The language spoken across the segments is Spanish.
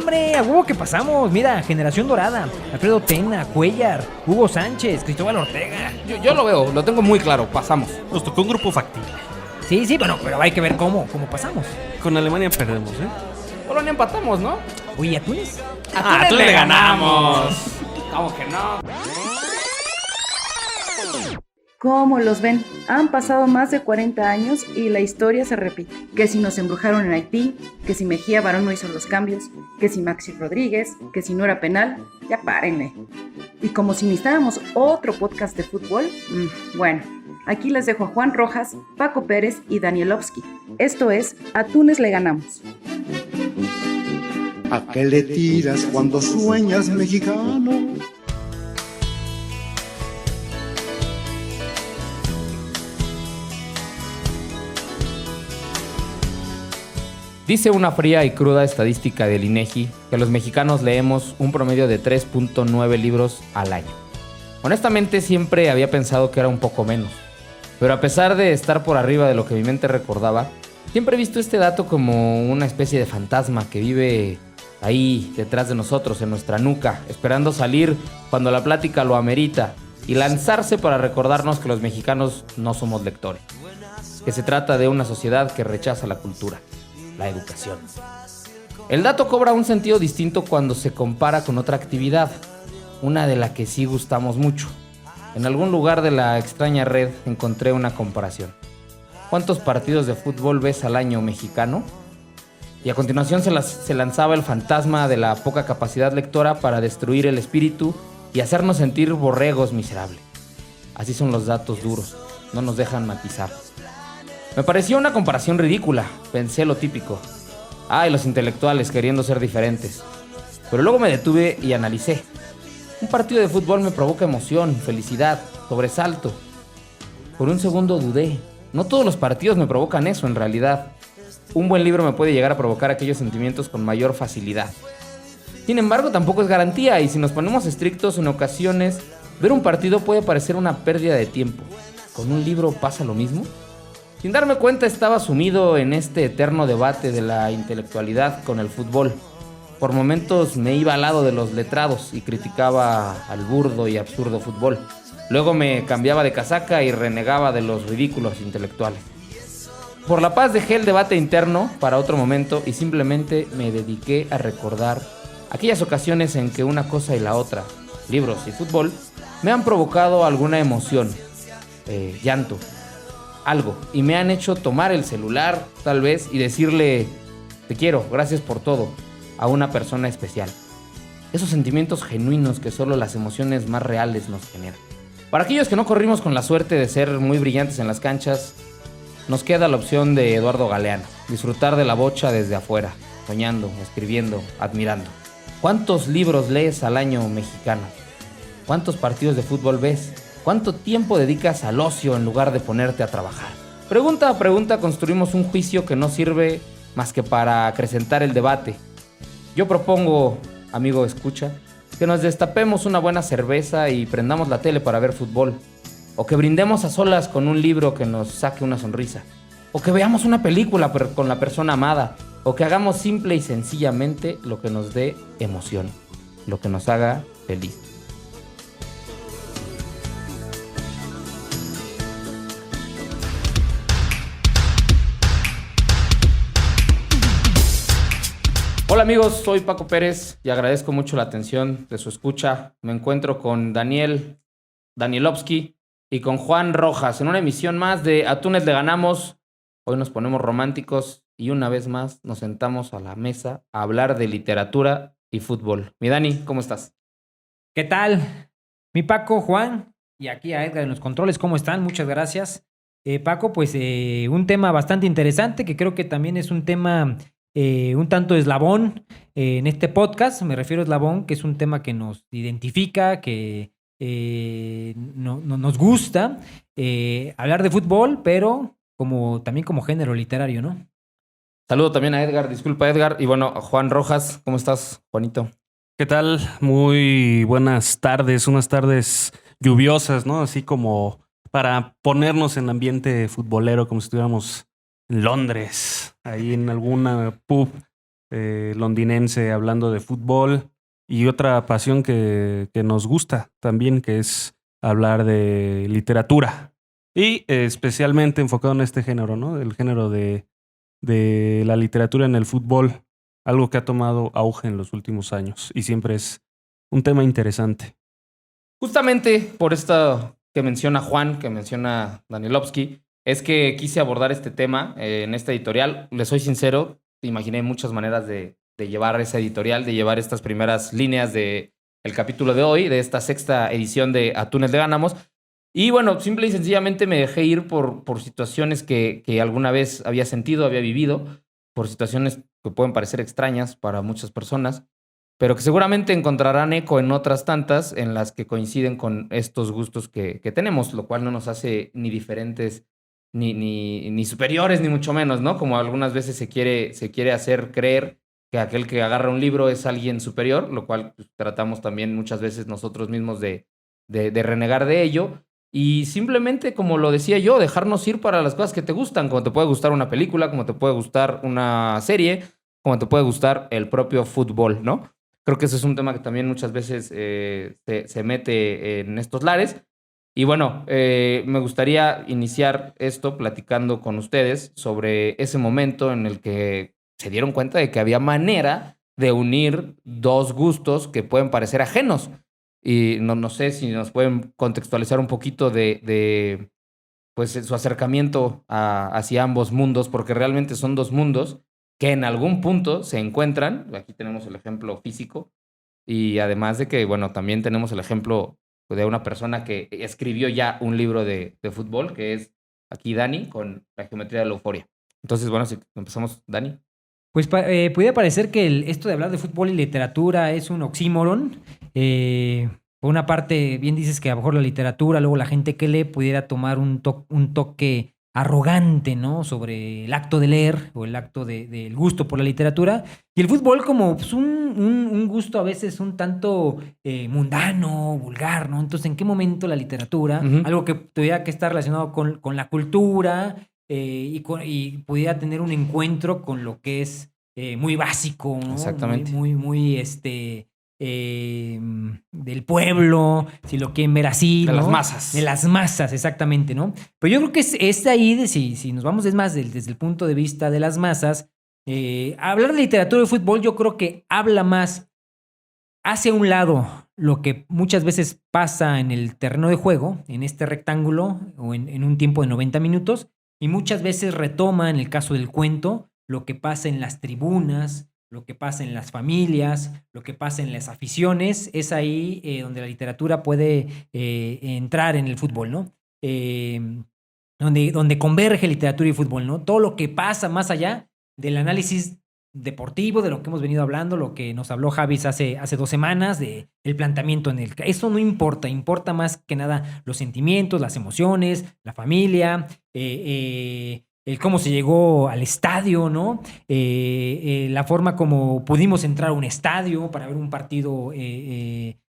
hombre, a huevo que pasamos. Mira, Generación Dorada, Alfredo Tena, Cuellar, Hugo Sánchez, Cristóbal Ortega. Yo lo veo, lo tengo muy claro, pasamos. Nos tocó un grupo factible. Sí, bueno, pero hay que ver cómo pasamos. Con Alemania perdemos, Polonia empatamos, ¿no? Oye, ¿a Túnez? ¡A Túnez le ganamos! ¿Cómo que no? ¿Cómo los ven? Han pasado más de 40 años y la historia se repite. Que si nos embrujaron en Haití, que si Mejía Barón no hizo los cambios, que si Maxi Rodríguez, que si no era penal, ya párenle. Y como si necesitáramos otro podcast de fútbol, bueno, aquí les dejo a Juan Rojas, Paco Pérez y Danielovsky. Esto es A Túnez le ganamos. ¿A qué le tiras cuando sueñas, mexicano? Dice una fría y cruda estadística del INEGI que los mexicanos leemos un promedio de 3.9 libros al año. Honestamente siempre había pensado que era un poco menos, pero a pesar de estar por arriba de lo que mi mente recordaba, siempre he visto este dato como una especie de fantasma que vive ahí detrás de nosotros, en nuestra nuca, esperando salir cuando la plática lo amerita y lanzarse para recordarnos que los mexicanos no somos lectores, que se trata de una sociedad que rechaza la cultura, la educación. El dato cobra un sentido distinto cuando se compara con otra actividad, una de la que sí gustamos mucho. En algún lugar de la extraña red encontré una comparación. ¿Cuántos partidos de fútbol ves al año, mexicano? Y a continuación se lanzaba el fantasma de la poca capacidad lectora para destruir el espíritu y hacernos sentir borregos miserables. Así son los datos duros, no nos dejan matizar. Me pareció una comparación ridícula, pensé lo típico. Ay, los intelectuales queriendo ser diferentes. Pero luego me detuve y analicé. Un partido de fútbol me provoca emoción, felicidad, sobresalto. Por un segundo dudé. No todos los partidos me provocan eso en realidad. Un buen libro me puede llegar a provocar aquellos sentimientos con mayor facilidad. Sin embargo, tampoco es garantía, y si nos ponemos estrictos, en ocasiones, ver un partido puede parecer una pérdida de tiempo. ¿Con un libro pasa lo mismo? Sin darme cuenta, estaba sumido en este eterno debate de la intelectualidad con el fútbol. Por momentos me iba al lado de los letrados y criticaba al burdo y absurdo fútbol. Luego me cambiaba de casaca y renegaba de los ridículos intelectuales. Por la paz dejé el debate interno para otro momento y simplemente me dediqué a recordar aquellas ocasiones en que una cosa y la otra, libros y fútbol, me han provocado alguna emoción, llanto, algo, y me han hecho tomar el celular, tal vez, y decirle te quiero, gracias por todo, a una persona especial. Esos sentimientos genuinos que solo las emociones más reales nos generan. Para aquellos que no corrimos con la suerte de ser muy brillantes en las canchas, nos queda la opción de Eduardo Galeano, disfrutar de la bocha desde afuera, soñando, escribiendo, admirando. ¿Cuántos libros lees al año, mexicano? ¿Cuántos partidos de fútbol ves? ¿Cuánto tiempo dedicas al ocio en lugar de ponerte a trabajar? Pregunta a pregunta construimos un juicio que no sirve más que para acrecentar el debate. Yo propongo, amigo escucha, que nos destapemos una buena cerveza y prendamos la tele para ver fútbol. O que brindemos a solas con un libro que nos saque una sonrisa. O que veamos una película con la persona amada. O que hagamos simple y sencillamente lo que nos dé emoción. Lo que nos haga feliz. Hola amigos, soy Paco Pérez y agradezco mucho la atención de su escucha. Me encuentro con Danielovsky y con Juan Rojas en una emisión más de A Túnez le ganamos. Hoy nos ponemos románticos y una vez más nos sentamos a la mesa a hablar de literatura y fútbol. Mi Dani, ¿cómo estás? ¿Qué tal? Mi Paco, Juan, y aquí a Edgar en los controles, ¿cómo están? Muchas gracias. Paco, pues un tema bastante interesante que creo que también es un tema un tanto eslabón en este podcast. Me refiero a eslabón, que es un tema que nos identifica, que nos gusta hablar de fútbol, pero también como género literario, ¿no? Saludo también a Edgar, disculpa Edgar, y bueno, Juan Rojas, ¿cómo estás, Juanito? ¿Qué tal? Muy buenas tardes, unas tardes lluviosas, ¿no? Así como para ponernos en ambiente futbolero, como si estuviéramos en Londres, ahí en alguna pub londinense hablando de fútbol y otra pasión que nos gusta también, que es hablar de literatura y especialmente enfocado en este género, ¿no? El género de la literatura en el fútbol, algo que ha tomado auge en los últimos años y siempre es un tema interesante. Justamente por esto que menciona Juan, que menciona Danilovsky, es que quise abordar este tema en esta editorial. Les soy sincero, imaginé muchas maneras de llevar esa editorial, de llevar estas primeras líneas del capítulo de hoy, de esta 6ª edición de Atunes de Gánamos. Y bueno, simple y sencillamente me dejé ir por situaciones que alguna vez había sentido, había vivido, por situaciones que pueden parecer extrañas para muchas personas, pero que seguramente encontrarán eco en otras tantas en las que coinciden con estos gustos que tenemos, lo cual no nos hace ni diferentes ni superiores, ni mucho menos, ¿no? Como algunas veces se quiere hacer creer que aquel que agarra un libro es alguien superior, lo cual pues, tratamos también muchas veces nosotros mismos de renegar de ello. Y simplemente, como lo decía yo, dejarnos ir para las cosas que te gustan, como te puede gustar una película, como te puede gustar una serie, como te puede gustar el propio fútbol, ¿no? Creo que ese es un tema que también muchas veces se mete en estos lares. Y bueno, me gustaría iniciar esto platicando con ustedes sobre ese momento en el que se dieron cuenta de que había manera de unir dos gustos que pueden parecer ajenos. Y no sé si nos pueden contextualizar un poquito de pues, su acercamiento hacia ambos mundos, porque realmente son dos mundos que en algún punto se encuentran. Aquí tenemos el ejemplo físico y además de que, bueno, también tenemos el ejemplo de una persona que escribió ya un libro de fútbol, que es aquí Dani, con la geometría de la euforia. Entonces, bueno, si empezamos, Dani. Pues pudiera parecer que esto de hablar de fútbol y literatura es un oxímoron. Por una parte, bien dices que a lo mejor la literatura, luego la gente que lee pudiera tomar un toque arrogante, ¿no? Sobre el acto de leer o el acto del gusto por la literatura. Y el fútbol como pues, un gusto a veces un tanto mundano, vulgar, ¿no? Entonces, ¿en qué momento la literatura, algo que tuviera que estar relacionado con la cultura y pudiera tener un encuentro con lo que es muy básico, ¿no? Exactamente. Muy del pueblo, si lo quieren ver así, De ¿no? las masas. De las masas, exactamente, ¿no? Pero yo creo que es ahí, si nos vamos, es más, desde el punto de vista de las masas, hablar de literatura y fútbol yo creo que habla más hacia un lado lo que muchas veces pasa en el terreno de juego, en este rectángulo o en un tiempo de 90 minutos, y muchas veces retoma, en el caso del cuento, lo que pasa en las tribunas, lo que pasa en las familias, lo que pasa en las aficiones. Es ahí donde la literatura puede entrar en el fútbol, ¿no? Donde converge literatura y fútbol, ¿no? Todo lo que pasa más allá del análisis deportivo, de lo que hemos venido hablando, lo que nos habló Javis hace 2 semanas, del planteamiento en el... Eso no importa, importa más que nada los sentimientos, las emociones, la familia, el cómo se llegó al estadio, ¿no? La forma como pudimos entrar a un estadio para ver un partido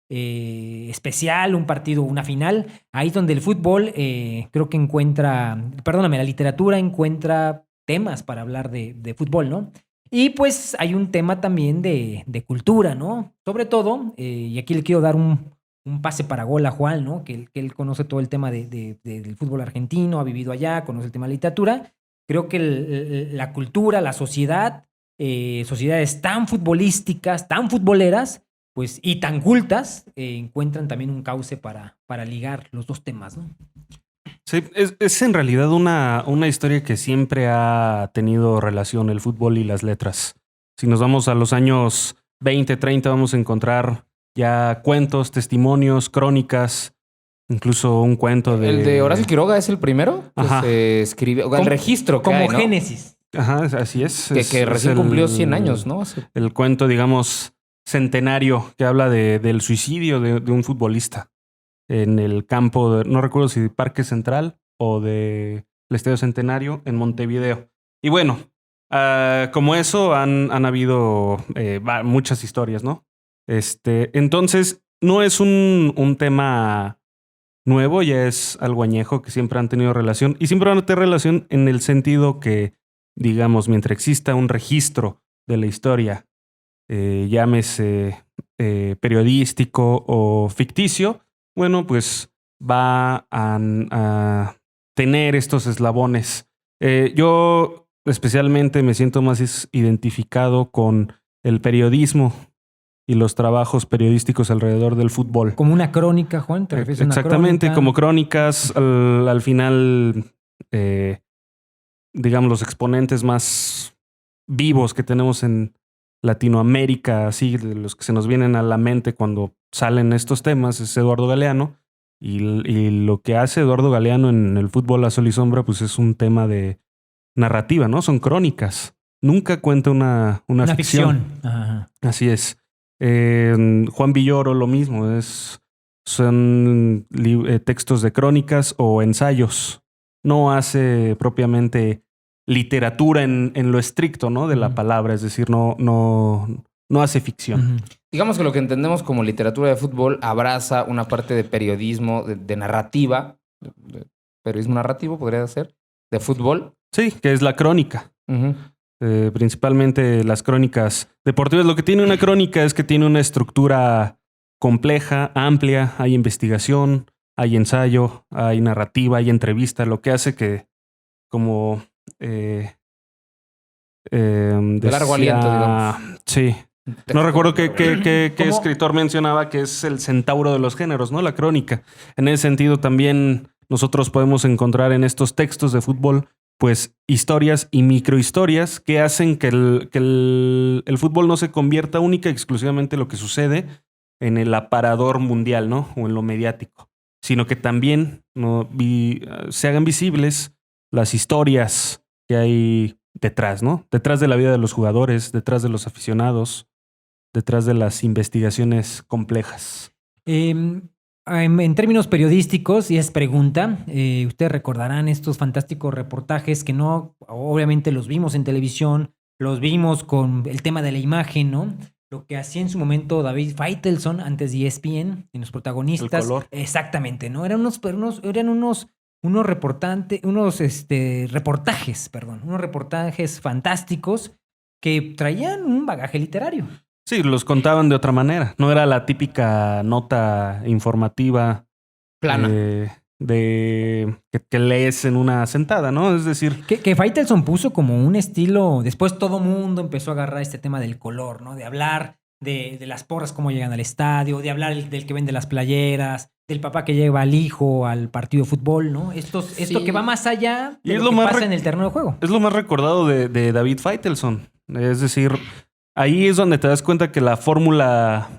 especial, un partido, una final. Ahí es donde el fútbol creo que la literatura encuentra temas para hablar de fútbol, ¿no? Y pues hay un tema también de cultura, ¿no? Sobre todo, y aquí le quiero dar un pase para gol a Juan, ¿no? Que él conoce todo el tema del fútbol argentino, ha vivido allá, conoce el tema de la literatura. Creo que la cultura, la sociedad, sociedades tan futbolísticas, tan futboleras, pues, y tan cultas, encuentran también un cauce para ligar los dos temas, ¿no? Sí, es en realidad una historia que siempre ha tenido relación el fútbol y las letras. Si nos vamos a los años 20, 30, vamos a encontrar ya cuentos, testimonios, crónicas, incluso un cuento de... ¿El de Horacio Quiroga es el primero que Ajá. se escribe? El registro que como hay, ¿no? Génesis. Ajá, así es. Que recién cumplió 100 años, ¿no? El cuento, digamos, centenario que habla del suicidio de un futbolista en el campo, no recuerdo si de Parque Central o del Estadio Centenario en Montevideo. Y bueno, como eso han habido muchas historias, ¿no? Entonces, no es un tema nuevo, ya es algo añejo que siempre han tenido relación y siempre van a tener relación en el sentido que, digamos, mientras exista un registro de la historia, llámese periodístico o ficticio, bueno, pues va a tener estos eslabones. Yo especialmente me siento más identificado con el periodismo y los trabajos periodísticos alrededor del fútbol. Como una crónica, Juan, ¿te refieres a una Exactamente, crónica? como crónicas, al final, digamos, los exponentes más vivos que tenemos en Latinoamérica, así, de los que se nos vienen a la mente cuando salen estos temas, es Eduardo Galeano. Y lo que hace Eduardo Galeano en el fútbol a sol y sombra, pues es un tema de narrativa, ¿no? Son crónicas. Nunca cuenta una ficción. Ajá. Así es. Juan Villoro, lo mismo. Son textos de crónicas o ensayos. No hace propiamente literatura en lo estricto, ¿no? De la palabra. Es decir, no hace ficción. Digamos que lo que entendemos como literatura de fútbol abraza una parte de periodismo, de narrativa, de periodismo narrativo podría ser, de fútbol. Sí, que es la crónica. Uh-huh. Principalmente las crónicas deportivas. Lo que tiene una crónica es que tiene una estructura compleja, amplia, hay investigación, hay ensayo, hay narrativa, hay entrevista, lo que hace que como de largo aliento, digamos. Sí. No recuerdo qué escritor mencionaba que es el centauro de los géneros, ¿no? La crónica. En ese sentido también nosotros podemos encontrar en estos textos de fútbol pues historias y microhistorias que hacen que el fútbol no se convierta única y exclusivamente en lo que sucede en el aparador mundial, ¿no? O en lo mediático, sino que también se hagan visibles las historias que hay detrás, ¿no? Detrás de la vida de los jugadores, detrás de los aficionados, detrás de las investigaciones complejas. En términos periodísticos, y es pregunta, ustedes recordarán estos fantásticos reportajes que no, obviamente los vimos en televisión, los vimos con el tema de la imagen, ¿no? Lo que hacía en su momento David Faitelson antes de ESPN, en los protagonistas. El color. Exactamente, ¿no? Eran unos reportajes fantásticos que traían un bagaje literario. Sí, los contaban de otra manera. No era la típica nota informativa plana que lees en una sentada, ¿no? Es decir, que Faitelson puso como un estilo. Después todo mundo empezó a agarrar este tema del color, ¿no? De hablar de las porras, cómo llegan al estadio, de hablar del que vende las playeras, del papá que lleva al hijo al partido de fútbol, ¿no? Esto que va más allá de lo que pasa en el terreno de juego. Es lo más recordado de David Faitelson. Es decir, ahí es donde te das cuenta que la fórmula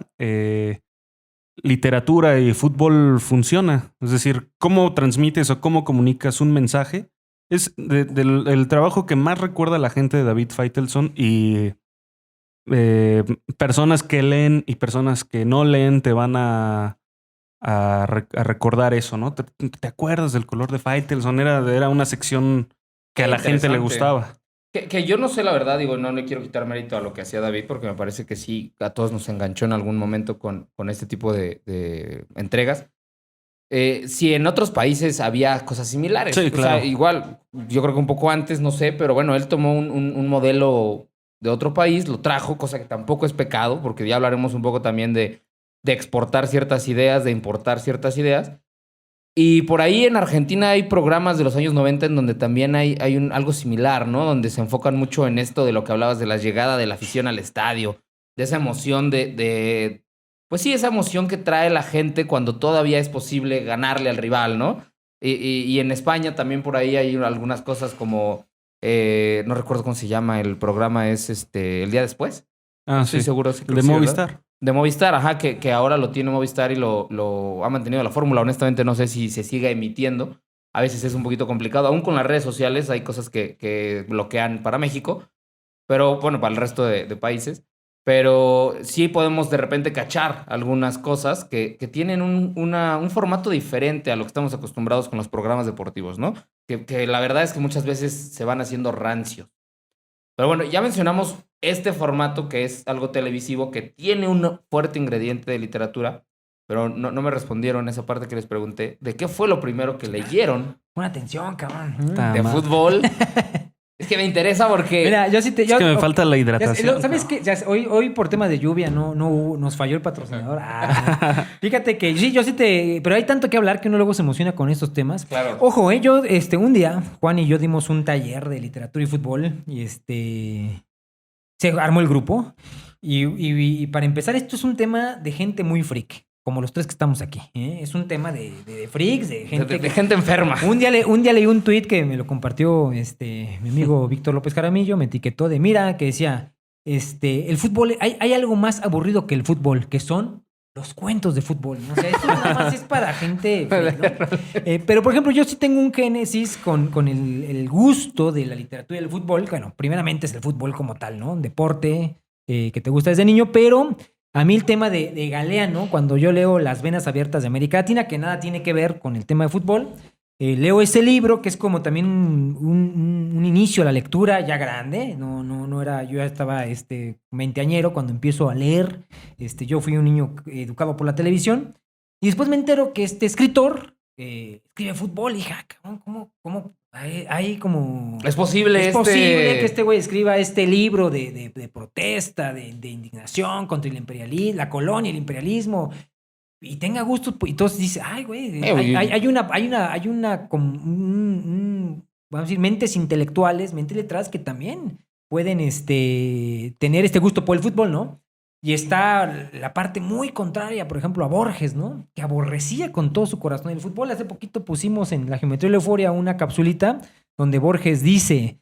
literatura y fútbol funciona. Es decir, cómo transmites o cómo comunicas un mensaje es el trabajo que más recuerda a la gente de David Faitelson, y personas que leen y personas que no leen te van a recordar eso, ¿no? ¿Te acuerdas del color de Faitelson? Era una sección que a la gente le gustaba. Que yo no sé, la verdad, digo, no le quiero quitar mérito a lo que hacía David, porque me parece que sí, a todos nos enganchó en algún momento con este tipo de entregas. Si en otros países había cosas similares. Sí, claro. O sea, igual, yo creo que un poco antes, no sé, pero bueno, él tomó un modelo de otro país, lo trajo, cosa que tampoco es pecado, porque ya hablaremos un poco también de exportar ciertas ideas, de importar ciertas ideas. Y por ahí en Argentina hay programas de los años 90 en donde también hay algo similar, ¿no? Donde se enfocan mucho en esto de lo que hablabas de la llegada de la afición al estadio, de esa emoción pues sí, esa emoción que trae la gente cuando todavía es posible ganarle al rival, ¿no? Y en España también por ahí hay algunas cosas como, no recuerdo cómo se llama, el programa es El Día Después. Ah, Estoy sí. seguro. Sí, el de sí, Movistar. ¿verdad? De Movistar, ajá, que ahora lo tiene Movistar y lo ha mantenido la fórmula. Honestamente no sé si se siga emitiendo. A veces es un poquito complicado. Aún con las redes sociales hay cosas que bloquean para México, pero bueno, para el resto de países. Pero sí podemos de repente cachar algunas cosas que tienen un formato diferente a lo que estamos acostumbrados con los programas deportivos, ¿no? Que la verdad es que muchas veces se van haciendo rancios. Pero bueno, ya mencionamos este formato que es algo televisivo que tiene un fuerte ingrediente de literatura, pero no me respondieron esa parte que les pregunté. ¿De qué fue lo primero que leyeron? Pon atención, cabrón. De fútbol Es que me interesa porque... Mira, yo sí te... Es que me falta la hidratación. ¿Sabes qué? Hoy por tema de lluvia no nos falló el patrocinador. Fíjate que sí, yo sí te... Pero hay tanto que hablar que uno luego se emociona con estos temas. Claro. Ojo, yo un día, Juan y yo dimos un taller de literatura y fútbol y se armó el grupo. Y para empezar, esto es un tema de gente muy freak, como los tres que estamos aquí. Es un tema de freaks, de gente... De gente enferma. Un día leí un tuit que me lo compartió mi amigo Víctor López Jaramillo, me etiquetó de mira, que decía, el fútbol, hay algo más aburrido que el fútbol, que son los cuentos de fútbol, ¿no? O sea, esto nada más es para gente freak, ¿no? Pero, por ejemplo, yo sí tengo un génesis con el gusto de la literatura y del fútbol. Bueno, primeramente es el fútbol como tal, ¿no? Un deporte que te gusta desde niño, pero... A mí el tema de Galeano, cuando yo leo Las Venas Abiertas de América Latina, que nada tiene que ver con el tema de fútbol, leo ese libro que es como también un inicio a la lectura ya grande. No era, yo ya estaba veinteañero cuando empiezo a leer. Yo fui un niño educado por la televisión y después me entero que este escritor escribe fútbol y dije, ¿cómo? Hay como... Es posible que este güey escriba este libro de protesta, de indignación contra el imperialismo, la colonia, el imperialismo, y tenga gusto. Y entonces dice, ay, güey, hay una como vamos a decir, mentes intelectuales, mentes letradas que también pueden tener este gusto por el fútbol, ¿no? Y está la parte muy contraria, por ejemplo, a Borges, ¿no? Que aborrecía con todo su corazón el fútbol. Hace poquito pusimos en La Geometría de la Euforia una capsulita donde Borges dice,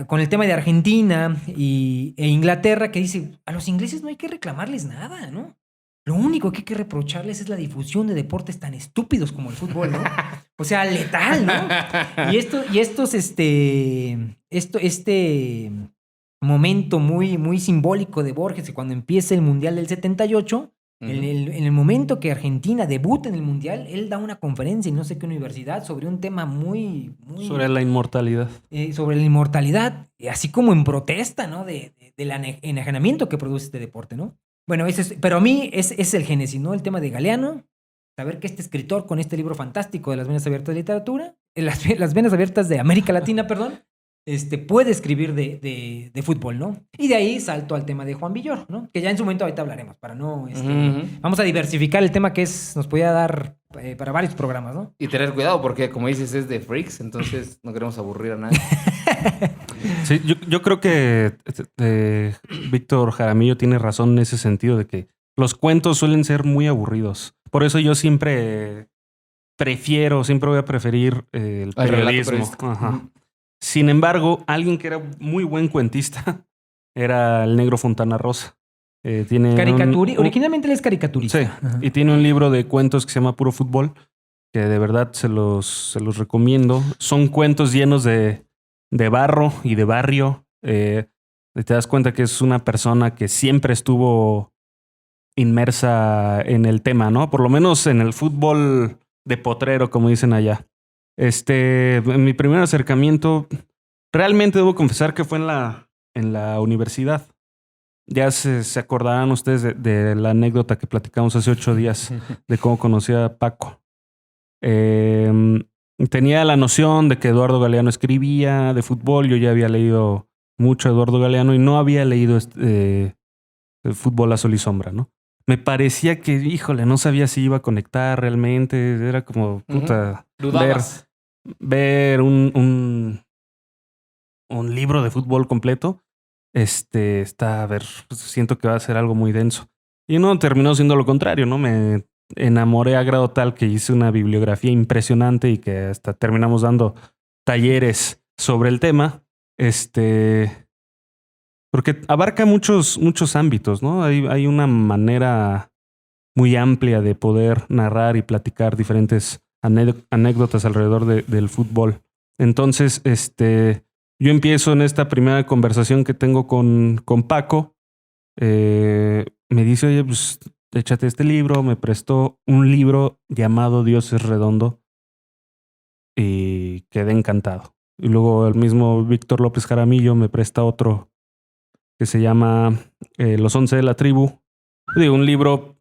con el tema de Argentina e Inglaterra, que dice, a los ingleses no hay que reclamarles nada, ¿no? Lo único que hay que reprocharles es la difusión de deportes tan estúpidos como el fútbol, ¿no? O sea, letal, ¿no? Y estos momento muy, muy simbólico de Borges, que cuando empieza el Mundial del 78, en el momento que Argentina debuta en el Mundial, él da una conferencia en no sé qué universidad sobre un tema muy... Sobre la inmortalidad. Sobre la inmortalidad, así como en protesta, ¿no? Del enajenamiento que produce este deporte, ¿no? Bueno, pero a mí es el génesis, ¿no? El tema de Galeano, saber que este escritor con este libro fantástico de Las Venas Abiertas de Literatura, las Venas Abiertas de América Latina, perdón, puede escribir de fútbol, ¿no? Y de ahí salto al tema de Juan Villoro, ¿no? Que ya en su momento ahorita hablaremos, para no... Vamos a diversificar el tema que nos podía dar para varios programas, ¿no? Y tener cuidado porque, como dices, es de freaks, entonces no queremos aburrir a nadie. Sí, yo creo que Víctor Jaramillo tiene razón en ese sentido de que los cuentos suelen ser muy aburridos. Por eso yo siempre voy a preferir el periodismo. Ajá. Sin embargo, alguien que era muy buen cuentista era el Negro Fontana Rosa. Originalmente él es caricaturista. Sí, y tiene un libro de cuentos que se llama Puro Fútbol, que de verdad se los recomiendo. Son cuentos llenos de barro y de barrio. Te das cuenta que es una persona que siempre estuvo inmersa en el tema, ¿no? Por lo menos en el fútbol de potrero, como dicen allá. Mi primer acercamiento, realmente debo confesar que fue en la universidad. Ya se acordarán ustedes de la anécdota que platicamos hace 8 días de cómo conocí a Paco. Tenía la noción de que Eduardo Galeano escribía de fútbol. Yo ya había leído mucho a Eduardo Galeano y no había leído Fútbol a Sol y Sombra, ¿no? Me parecía que, híjole, no sabía si iba a conectar realmente. Era como, puta, ver un libro de fútbol completo. Siento que va a ser algo muy denso. Y no, terminó siendo lo contrario, ¿no? Me enamoré a grado tal que hice una bibliografía impresionante y que hasta terminamos dando talleres sobre el tema. Porque abarca muchos ámbitos, ¿no? Hay una manera muy amplia de poder narrar y platicar diferentes anécdotas alrededor del fútbol. Entonces, yo empiezo en esta primera conversación que tengo con Paco. Me dice, oye, pues échate este libro. Me prestó un libro llamado Dios es redondo y quedé encantado. Y luego el mismo Víctor López Jaramillo me presta otro que se llama Los 11 de la tribu. Un libro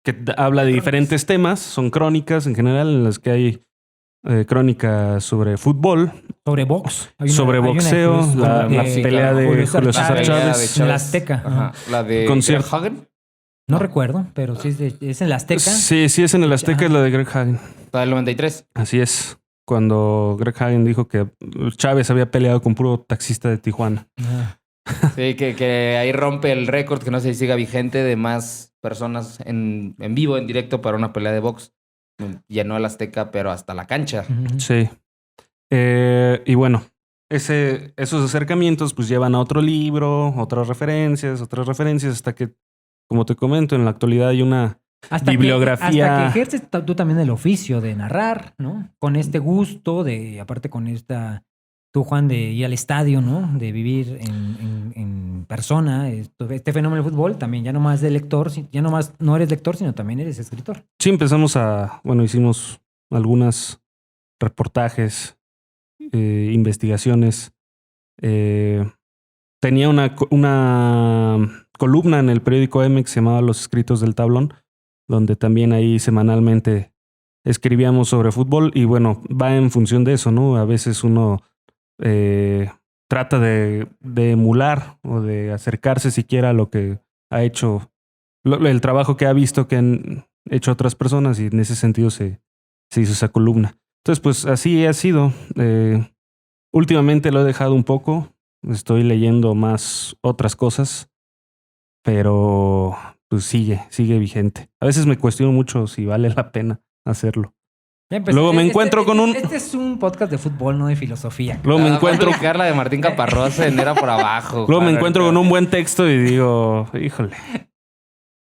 que habla de diferentes temas. Son crónicas en general en las que hay crónicas sobre fútbol. Sobre box. Sobre boxeo, la pelea de Julio César Chávez. En la Azteca. Ajá. La de Concierto. Greg Hagen. No recuerdo, pero sí es en la Azteca. Sí, es en el Azteca, es la de Greg Hagen. La del 93. Así es. Cuando Greg Hagen dijo que Chávez había peleado con puro taxista de Tijuana. Ah. Sí, que ahí rompe el récord, que no sé si siga vigente, de más personas en vivo, en directo, para una pelea de box. Llenó el Azteca, pero hasta la cancha. Ujú. Sí. Y bueno, esos acercamientos pues llevan a otro libro, otras referencias, hasta que, como te comento, en la actualidad hay una bibliografía. Hasta que ejerces tú también el oficio de narrar, ¿no? Con este gusto aparte con tú, Juan, de ir al estadio, ¿no? De vivir en persona, este fenómeno del fútbol, también ya no más de lector, ya no más no eres lector, sino también eres escritor. Sí, hicimos algunos reportajes, investigaciones. Tenía una columna en el periódico M que se llamaba Los Escritos del Tablón, donde también ahí semanalmente escribíamos sobre fútbol y bueno, va en función de eso, ¿no? A veces uno trata de emular o de acercarse siquiera a lo que ha hecho, el trabajo que ha visto que han hecho otras personas y en ese sentido se hizo esa columna. Entonces, pues así ha sido. Últimamente lo he dejado un poco, estoy leyendo más otras cosas, pero pues sigue vigente. A veces me cuestiono mucho si vale la pena hacerlo. Luego me encuentro con un... Este es un podcast de fútbol, no de filosofía. Luego me encuentro... la de Martín Caparrós en Era por Abajo. Luego me encuentro con un buen texto y digo, híjole.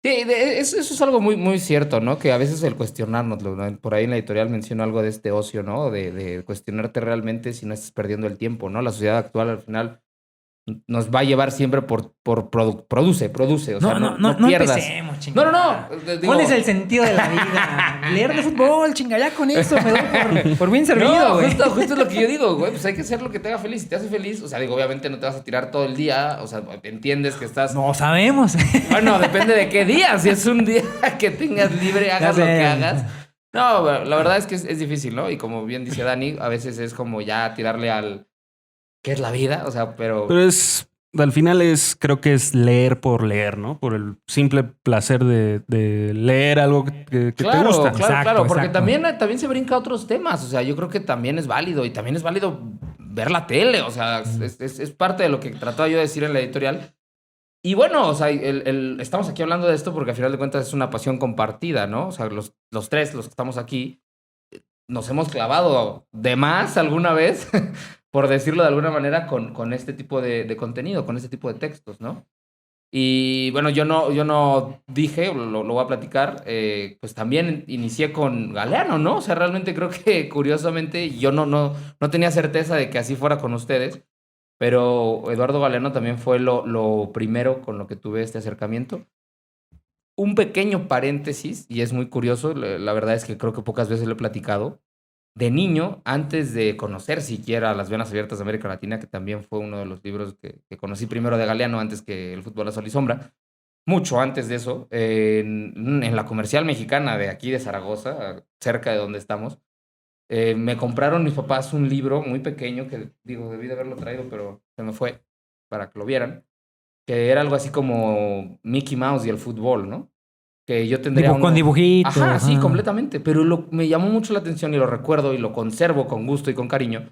Sí, eso es algo muy, muy cierto, ¿no? Que a veces el cuestionárnoslo, ¿no? Por ahí en la editorial menciono algo de este ocio, ¿no? De cuestionarte realmente si no estás perdiendo el tiempo, ¿no? La sociedad actual al final nos va a llevar siempre por produce. O sea, no pierdas. Empecemos, chingada. No. ¿Cuál es el sentido de la vida? Leer de fútbol, chinga, ya con eso me doy por bien servido, güey. Justo es lo que yo digo, güey. Pues hay que hacer lo que te haga feliz. Si te hace feliz, o sea, digo, obviamente no te vas a tirar todo el día. O sea, entiendes que estás... No sabemos. Bueno, depende de qué día. Si es un día que tengas libre, hagas lo que hagas. No, la verdad es que es difícil, ¿no? Y como bien dice Dani, a veces es como ya tirarle al... ¿Qué es la vida? O sea, pero al final creo que es leer por leer, ¿no? Por el simple placer de leer algo que te gusta. Claro, porque Exacto. también se brinca a otros temas. O sea, yo creo que también es válido. Y también es válido ver la tele. O sea, es parte de lo que trataba yo de decir en la editorial. Y bueno, o sea, estamos aquí hablando de esto porque al final de cuentas es una pasión compartida, ¿no? O sea, los tres, los que estamos aquí, nos hemos clavado de más alguna vez, por decirlo de alguna manera, con este tipo de contenido, con este tipo de textos, ¿no? Y bueno, yo no dije, lo voy a platicar, pues también inicié con Galeano, ¿no? O sea, realmente creo que curiosamente yo no tenía certeza de que así fuera con ustedes, pero Eduardo Galeano también fue lo primero con lo que tuve este acercamiento. Un pequeño paréntesis, y es muy curioso, la verdad es que creo que pocas veces lo he platicado. De niño, antes de conocer siquiera Las Venas Abiertas de América Latina, que también fue uno de los libros que conocí primero de Galeano, antes que El Fútbol a Sol y Sombra, mucho antes de eso, en la Comercial Mexicana de aquí de Zaragoza, cerca de donde estamos, me compraron mis papás un libro muy pequeño, que digo, debí de haberlo traído, pero se me fue para que lo vieran, que era algo así como Mickey Mouse y el fútbol, ¿no? Que yo tendría Con dibujitos. Ajá, sí, completamente. Pero me llamó mucho la atención y lo recuerdo y lo conservo con gusto y con cariño.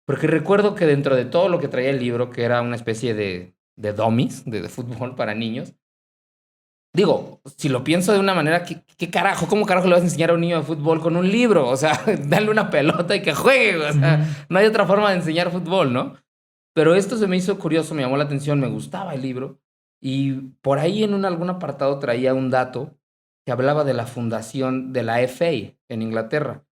Porque recuerdo que dentro de todo lo que traía el libro, que era una especie de dummies, de fútbol para niños, digo, si lo pienso de una manera, ¿qué carajo? ¿Cómo carajo le vas a enseñar a un niño de fútbol con un libro? O sea, darle una pelota y que juegue. O sea, no hay otra forma de enseñar fútbol, ¿no? Pero esto se me hizo curioso, me llamó la atención, me gustaba el libro. Y por ahí en algún apartado traía un dato que hablaba de la fundación de la FA en Inglaterra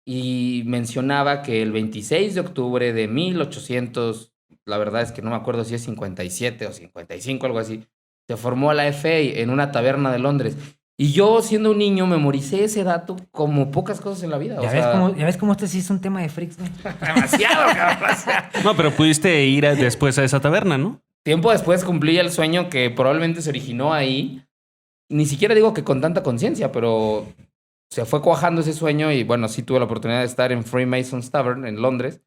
y mencionaba que el 26 de octubre de 1800, la verdad es que no me acuerdo si es 57 o 55, algo así, se formó la FA en una taberna de Londres. Y yo, siendo un niño, memoricé ese dato como pocas cosas en la vida. Ya ves cómo este sí es un tema de freaks, ¿no? Demasiado, cabrón. No, pero pudiste ir después a esa taberna, ¿no? Tiempo después cumplí el sueño que probablemente se originó ahí. Ni siquiera digo que con tanta conciencia, pero se fue cuajando ese sueño y bueno, sí tuve la oportunidad de estar en Freemasons Tavern en Londres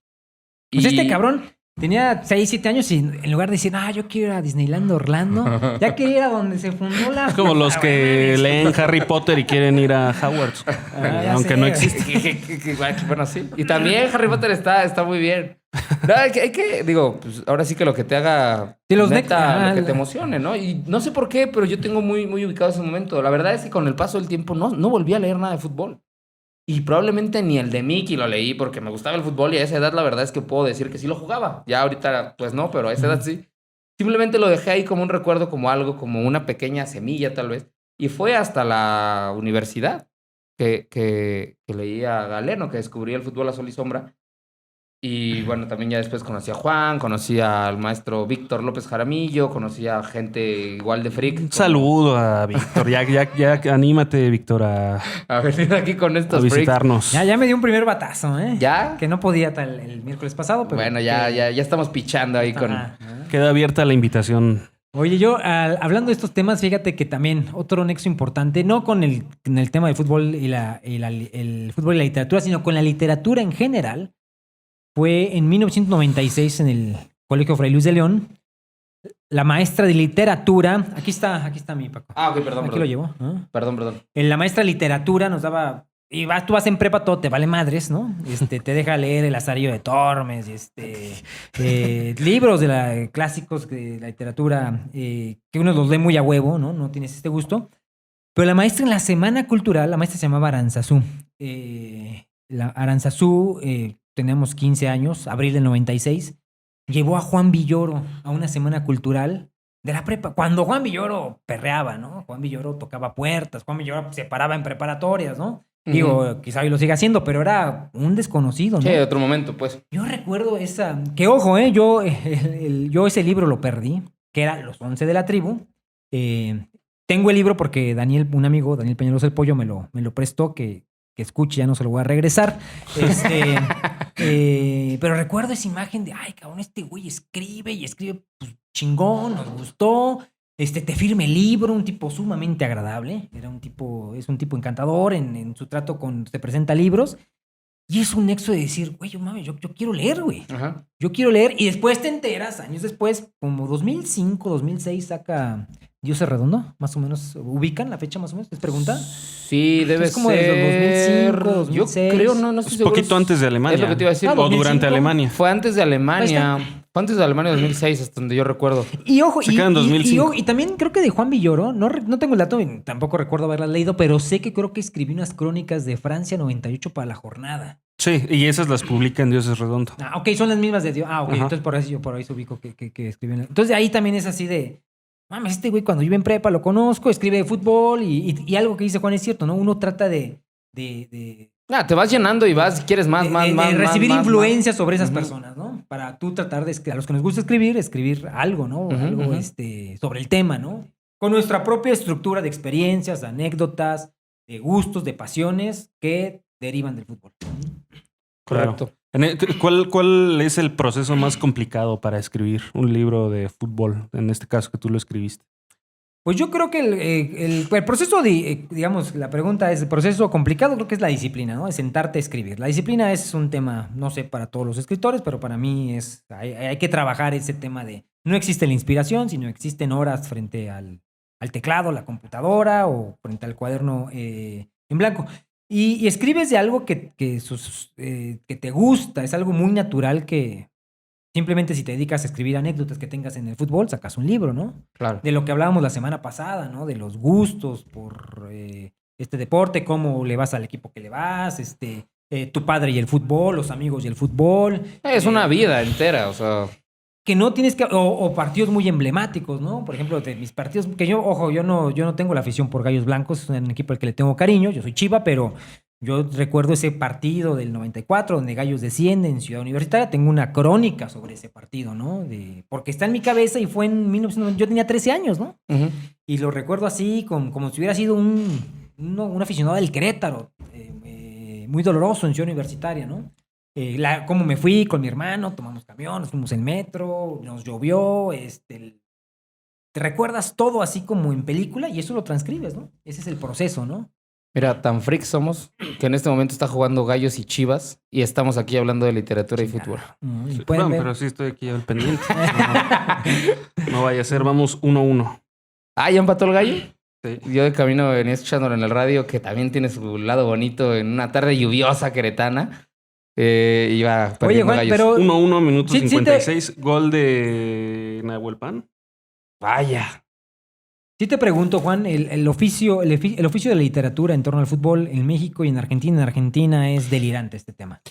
Pues este cabrón tenía 6, 7 años y en lugar de decir, yo quiero ir a Disneyland Orlando, ya quería ir a donde se fundó la... Es como los que leen Harry Potter y quieren ir a Hogwarts, aunque sé. no existe. Bueno, sí. Y también Harry Potter está muy bien. No, hay que, digo, pues ahora sí que lo que te haga Sí, los neta, lo que la- te emocione, ¿no? Y no sé por qué, pero yo tengo muy, muy ubicado ese momento. La verdad es que con el paso del tiempo no volví a leer nada de fútbol. Y probablemente ni el de Mickey lo leí porque me gustaba el fútbol y a esa edad la verdad es que puedo decir que sí lo jugaba. Ya ahorita pues no, pero a esa edad sí. Simplemente lo dejé ahí como un recuerdo, como algo, como una pequeña semilla tal vez. Y fue hasta la universidad que leí a Galeno, que descubrí el fútbol a sol y sombra. Y bueno, también ya después conocí a Juan, conocí al maestro Víctor López Jaramillo, conocí a gente igual de freak. Un saludo a Víctor. Ya anímate, Víctor, a venir aquí con estos freaks. visitarnos. Ya me dio un primer batazo, ¿eh? ¿Ya? Que no podía tal el miércoles pasado, pero... Bueno, ya estamos pichando ahí con... Ajá. Queda abierta la invitación. Oye, yo hablando de estos temas, fíjate que también otro nexo importante, no con el tema del fútbol el fútbol y la literatura, sino con la literatura en general, fue en 1996 en el Colegio Fray Luis de León. La maestra de literatura, aquí está mi Paco. Ok, perdón, Aquí lo llevo. ¿No? Perdón. La maestra de literatura nos daba, y tú vas en prepa, todo te vale madres, ¿no? Te deja leer El Lazarillo de Tormes, libros clásicos de la literatura, que uno los lee muy a huevo, ¿no? No tienes este gusto. Pero la maestra en la semana cultural, la maestra se llamaba Aranzazú. Aranzazú, teníamos 15 años, abril del 96, llevó a Juan Villoro a una semana cultural de la prepa. Cuando Juan Villoro perreaba, ¿no? Juan Villoro tocaba puertas, Juan Villoro se paraba en preparatorias, ¿no? Digo, quizá hoy lo siga haciendo, pero era un desconocido, ¿no? Sí, de otro momento, pues. Yo recuerdo que ojo, yo ese libro lo perdí, que era Los 11 de la tribu. Tengo el libro porque un amigo, Daniel Peñalosa el Pollo, me lo prestó, que escuche, ya no se lo voy a regresar. Pero recuerdo esa imagen de, ay, cabrón, este güey escribe pues, chingón, nos gustó. Te firme el libro, un tipo sumamente agradable. Es un tipo encantador en su trato se presenta libros. Y es un nexo de decir, güey, yo quiero leer, güey. Ajá. Yo quiero leer. Y después te enteras, años después, como 2005, 2006, saca Dios es Redondo, más o menos. ¿Ubican la fecha más o menos? ¿Les pregunta? Sí, debe Es como ser. desde 2005, 2006. Yo creo, no estoy Un seguro. poquito antes de Alemania. Es lo que te iba a decir. Ah, O 2005. durante Alemania. Fue antes de Alemania. Ahí Fue antes de Alemania 2006, hasta donde yo recuerdo. Y ojo, Se queda en 2005. y también creo que de Juan Villoro, no tengo el dato, y tampoco recuerdo haberla leído, pero sé que creo que escribí unas crónicas de Francia 98 para La Jornada. Sí, y esas las publica en Dios es Redondo. Ah, ok, son las mismas de Dios. Ah, ok, Ajá. entonces por ahí se ubico que escribió. Entonces de ahí también es así de, mames, este güey cuando yo iba en prepa lo conozco, escribe de fútbol y algo que dice Juan es cierto, ¿no? Uno trata de Te vas llenando y quieres más. recibir más, influencia sobre esas Ujú. personas, ¿no? Para tú tratar a los que nos gusta escribir algo, ¿no? Ujú, Algo ujú. sobre el tema, ¿no? Con nuestra propia estructura de experiencias, de anécdotas, de gustos, de pasiones que derivan del fútbol. Correcto. ¿Cuál es el proceso más complicado para escribir un libro de fútbol? En este caso que tú lo escribiste. Pues yo creo que el proceso digamos, la pregunta es, el proceso complicado creo que es la disciplina, ¿no? Es sentarte a escribir. La disciplina es un tema, no sé, para todos los escritores, pero para mí hay que trabajar ese tema de, no existe la inspiración, sino existen horas frente al teclado, la computadora o frente al cuaderno en blanco. Y escribes de algo que te gusta, es algo muy natural que simplemente si te dedicas a escribir anécdotas que tengas en el fútbol, sacas un libro, ¿no? Claro. De lo que hablábamos la semana pasada, ¿no? De los gustos por este deporte, cómo le vas al equipo que le vas, tu padre y el fútbol, los amigos y el fútbol. Es una vida entera, o sea. Que no tienes que... O partidos muy emblemáticos, ¿no? Por ejemplo, de mis partidos... Que yo no tengo la afición por Gallos Blancos, es un equipo al que le tengo cariño, yo soy Chiva, pero yo recuerdo ese partido del 94 donde Gallos descienden en Ciudad Universitaria. Tengo una crónica sobre ese partido, ¿no? Porque está en mi cabeza y fue en 1990... Yo tenía 13 años, ¿no? Uh-huh. Y lo recuerdo así, como si hubiera sido un aficionado del Querétaro, muy doloroso en Ciudad Universitaria, ¿no? Cómo me fui con mi hermano, tomamos camión, nos fuimos en metro, nos llovió, te recuerdas todo así como en película y eso lo transcribes, ¿no? Ese es el proceso, ¿no? Mira, tan freaks somos que en este momento está jugando Gallos y Chivas y estamos aquí hablando de literatura y fútbol. Y Sí, pueden bueno, ver- pero sí estoy aquí al pendiente. No vaya a ser, vamos 1-1. Ah, ¿ya empató el Gallo? Sí. Yo de camino venía escuchándolo en el radio, que también tiene su lado bonito en una tarde lluviosa queretana. Iba Oye, perdiendo Juan, Gallos. pero 1-1, minuto Sí, sí te- 56. Gol de Nahuel Pan. Vaya. sí te pregunto, Juan, el oficio de la literatura en torno al fútbol en México y en Argentina. En Argentina es delirante este tema.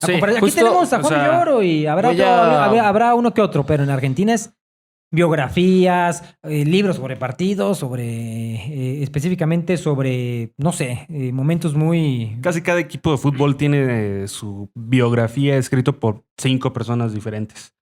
Sí, Aquí justo, tenemos a o Juan sea, Villoro y habrá, voy a- habrá uno que otro, pero en Argentina es biografías, libros sobre partidos, específicamente sobre, no sé, momentos muy... Casi cada equipo de fútbol tiene su biografía escrito por 5 personas diferentes.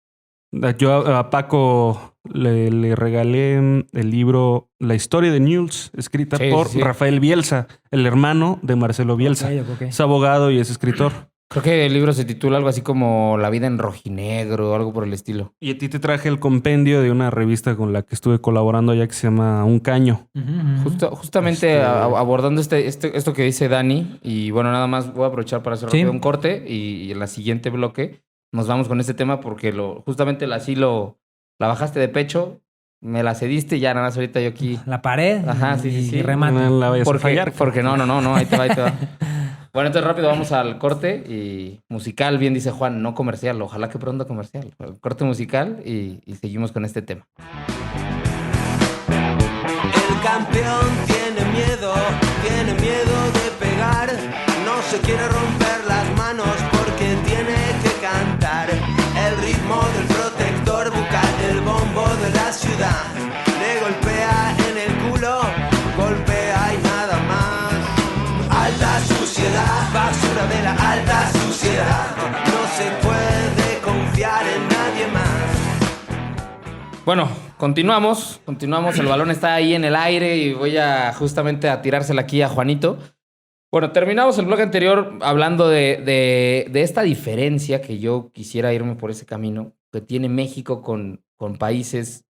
Yo a Paco le regalé el libro La historia de Newell's, escrita Sí, por sí. Rafael Bielsa, el hermano de Marcelo Bielsa. Ok. Es abogado y es escritor. Creo que el libro se titula algo así como La vida en rojinegro o algo por el estilo. Y a ti te traje el compendio de una revista con la que estuve colaborando ya que se llama Un Caño. Ujú, ujú. Justamente Este- abordando esto que dice Dani, y bueno, nada más voy a aprovechar para hacer Sí. rápido un corte y en la siguiente bloque nos vamos con este tema porque justamente la bajaste de pecho, me la cediste y ya nada más ahorita yo aquí. La pared Ajá, sí, y, sí, sí. y remate. No la vayas a Porque, fallar. porque no, ahí te va, ahí te va. Bueno, entonces rápido vamos al corte y musical, bien dice Juan, no comercial, ojalá que pronto comercial. El corte musical y seguimos con este tema. El campeón tiene miedo de pegar. No se quiere romper las manos porque tiene que cantar. El ritmo del protector bucal, el bombo de la ciudad. Le golpea en el culo, golpea y nada más. Alta suciedad, basura de la alta suciedad. No se puede confiar en nadie más. Bueno, continuamos, el balón está ahí en el aire y voy a justamente a tirársela aquí a Juanito. Bueno, terminamos el bloque anterior hablando de esta diferencia que yo quisiera irme por ese camino que tiene México con países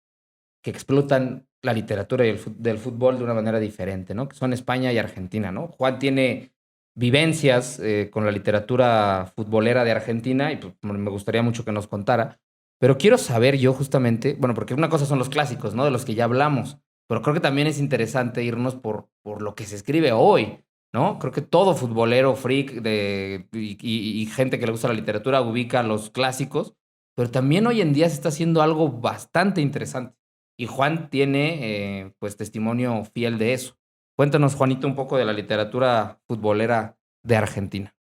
que explotan la literatura y del fútbol de una manera diferente, ¿no? Que son España y Argentina, ¿no? Juan tiene vivencias con la literatura futbolera de Argentina y pues, me gustaría mucho que nos contara. Pero quiero saber yo justamente, bueno, porque una cosa son los clásicos, ¿no? De los que ya hablamos, pero creo que también es interesante irnos por lo que se escribe hoy, ¿no? Creo que todo futbolero, freak y gente que le gusta la literatura ubica los clásicos, pero también hoy en día se está haciendo algo bastante interesante. Y Juan tiene, pues, testimonio fiel de eso. Cuéntanos, Juanito, un poco de la literatura futbolera de Argentina.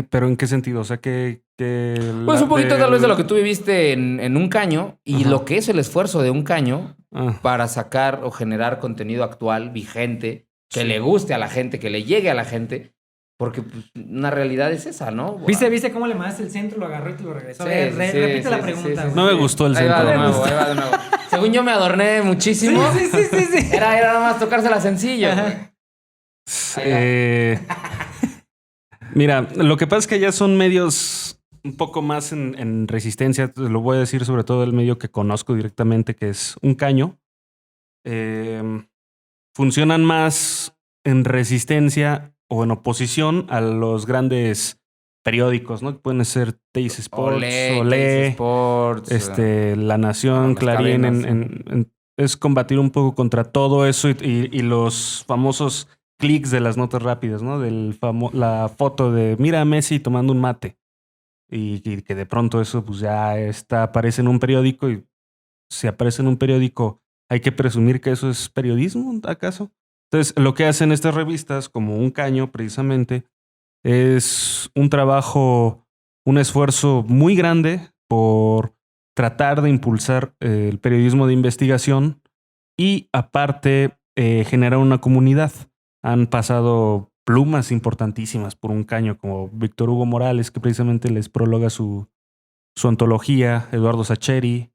Pero ¿en qué sentido? O sea, que Pues un poquito tal vez de lo que tú viviste en Un Caño y Ajá. lo que es el esfuerzo de Un Caño Ah, para sacar o generar contenido actual, vigente, que Sí. le guste a la gente, que le llegue a la gente, porque pues, una realidad es esa, ¿no? ¿Viste cómo le mandaste el centro, lo agarró y te lo regresó? Sí, A ver, sí, repite sí, la sí, pregunta. sí, sí. no me gustó el Ahí va centro. de nuevo, ahí va de nuevo. Según yo me adorné muchísimo. Sí. Era nada más tocársela sencillo. Ajá. güey. Mira, lo que pasa es que ya son medios un poco más en resistencia. Te lo voy a decir sobre todo el medio que conozco directamente, que es Un Caño. Funcionan más en resistencia o en oposición a los grandes periódicos, ¿no? Que pueden ser Teis Sports, Olé, Olé, Teis Sports, La Nación, las Clarín. cadenas, Es combatir un poco contra todo eso y los famosos clics de las notas rápidas, ¿no? La foto de mira a Messi tomando un mate. Y que de pronto eso pues ya aparece en un periódico y si aparece en un periódico hay que presumir que eso es periodismo, ¿acaso? Entonces lo que hacen estas revistas como Un Caño precisamente es un trabajo, un esfuerzo muy grande por tratar de impulsar el periodismo de investigación y aparte generar una comunidad. Han pasado plumas importantísimas por Un Caño, como Víctor Hugo Morales, que precisamente les prologa su antología, Eduardo Sacheri.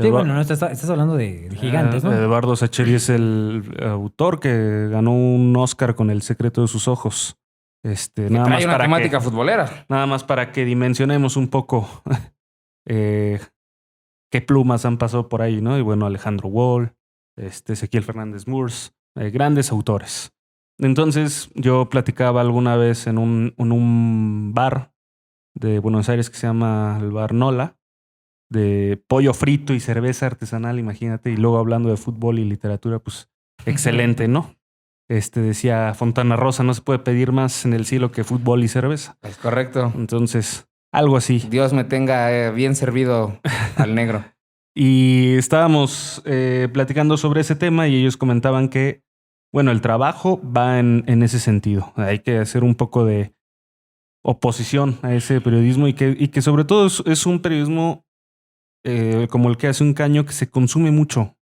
Sí, bueno, no, estás hablando de gigantes, ¿no? Eduardo Sacheri es el autor que ganó un Oscar con El secreto de sus ojos. Nada más Trae una para temática futbolera. nada más para que dimensionemos un poco qué plumas han pasado por ahí, ¿no? Y bueno, Alejandro Wall, Ezequiel Fernández Murs. grandes autores. Entonces yo platicaba alguna vez en un bar de Buenos Aires que se llama el Bar Nola, de pollo frito y cerveza artesanal, imagínate, y luego hablando de fútbol y literatura, pues excelente, ¿no? Decía Fontana Rosa, no se puede pedir más en el cielo que fútbol y cerveza. Es correcto. Entonces, algo así. Dios me tenga bien servido al negro. Y estábamos platicando sobre ese tema y ellos comentaban que, bueno, el trabajo va en ese sentido. Hay que hacer un poco de oposición a ese periodismo y que sobre todo es un periodismo como el que hace un Caño que se consume mucho.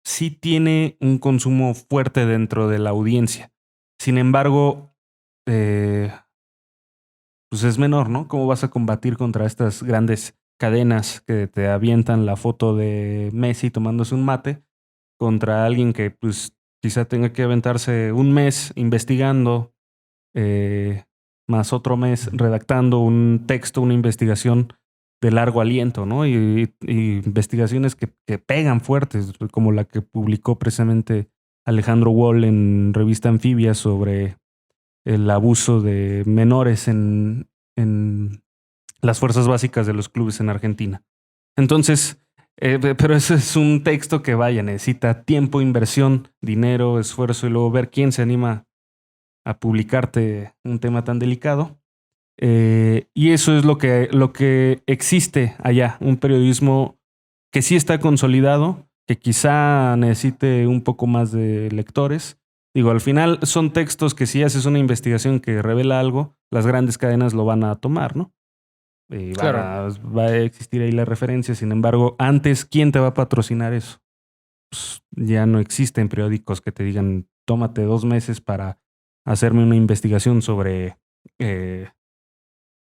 Sí tiene un consumo fuerte dentro de la audiencia. Sin embargo, pues es menor, ¿no? ¿Cómo vas a combatir contra estas grandes cadenas que te avientan la foto de Messi tomándose un mate contra alguien que pues quizá tenga que aventarse un mes investigando, más otro mes redactando un texto, una investigación de largo aliento, ¿no? Y investigaciones que pegan fuertes, como la que publicó precisamente Alejandro Wall en Revista Anfibia sobre el abuso de menores en las fuerzas básicas de los clubes en Argentina. Entonces, pero ese es un texto que necesita tiempo, inversión, dinero, esfuerzo y luego ver quién se anima a publicarte un tema tan delicado. Y eso es lo que existe allá, un periodismo que sí está consolidado, que quizá necesite un poco más de lectores. Digo, al final son textos que si haces una investigación que revela algo, las grandes cadenas lo van a tomar, ¿no? Claro. Va a existir ahí la referencia. Sin embargo, antes, ¿quién te va a patrocinar eso? Pues ya no existen periódicos que te digan, tómate 2 meses para hacerme una investigación sobre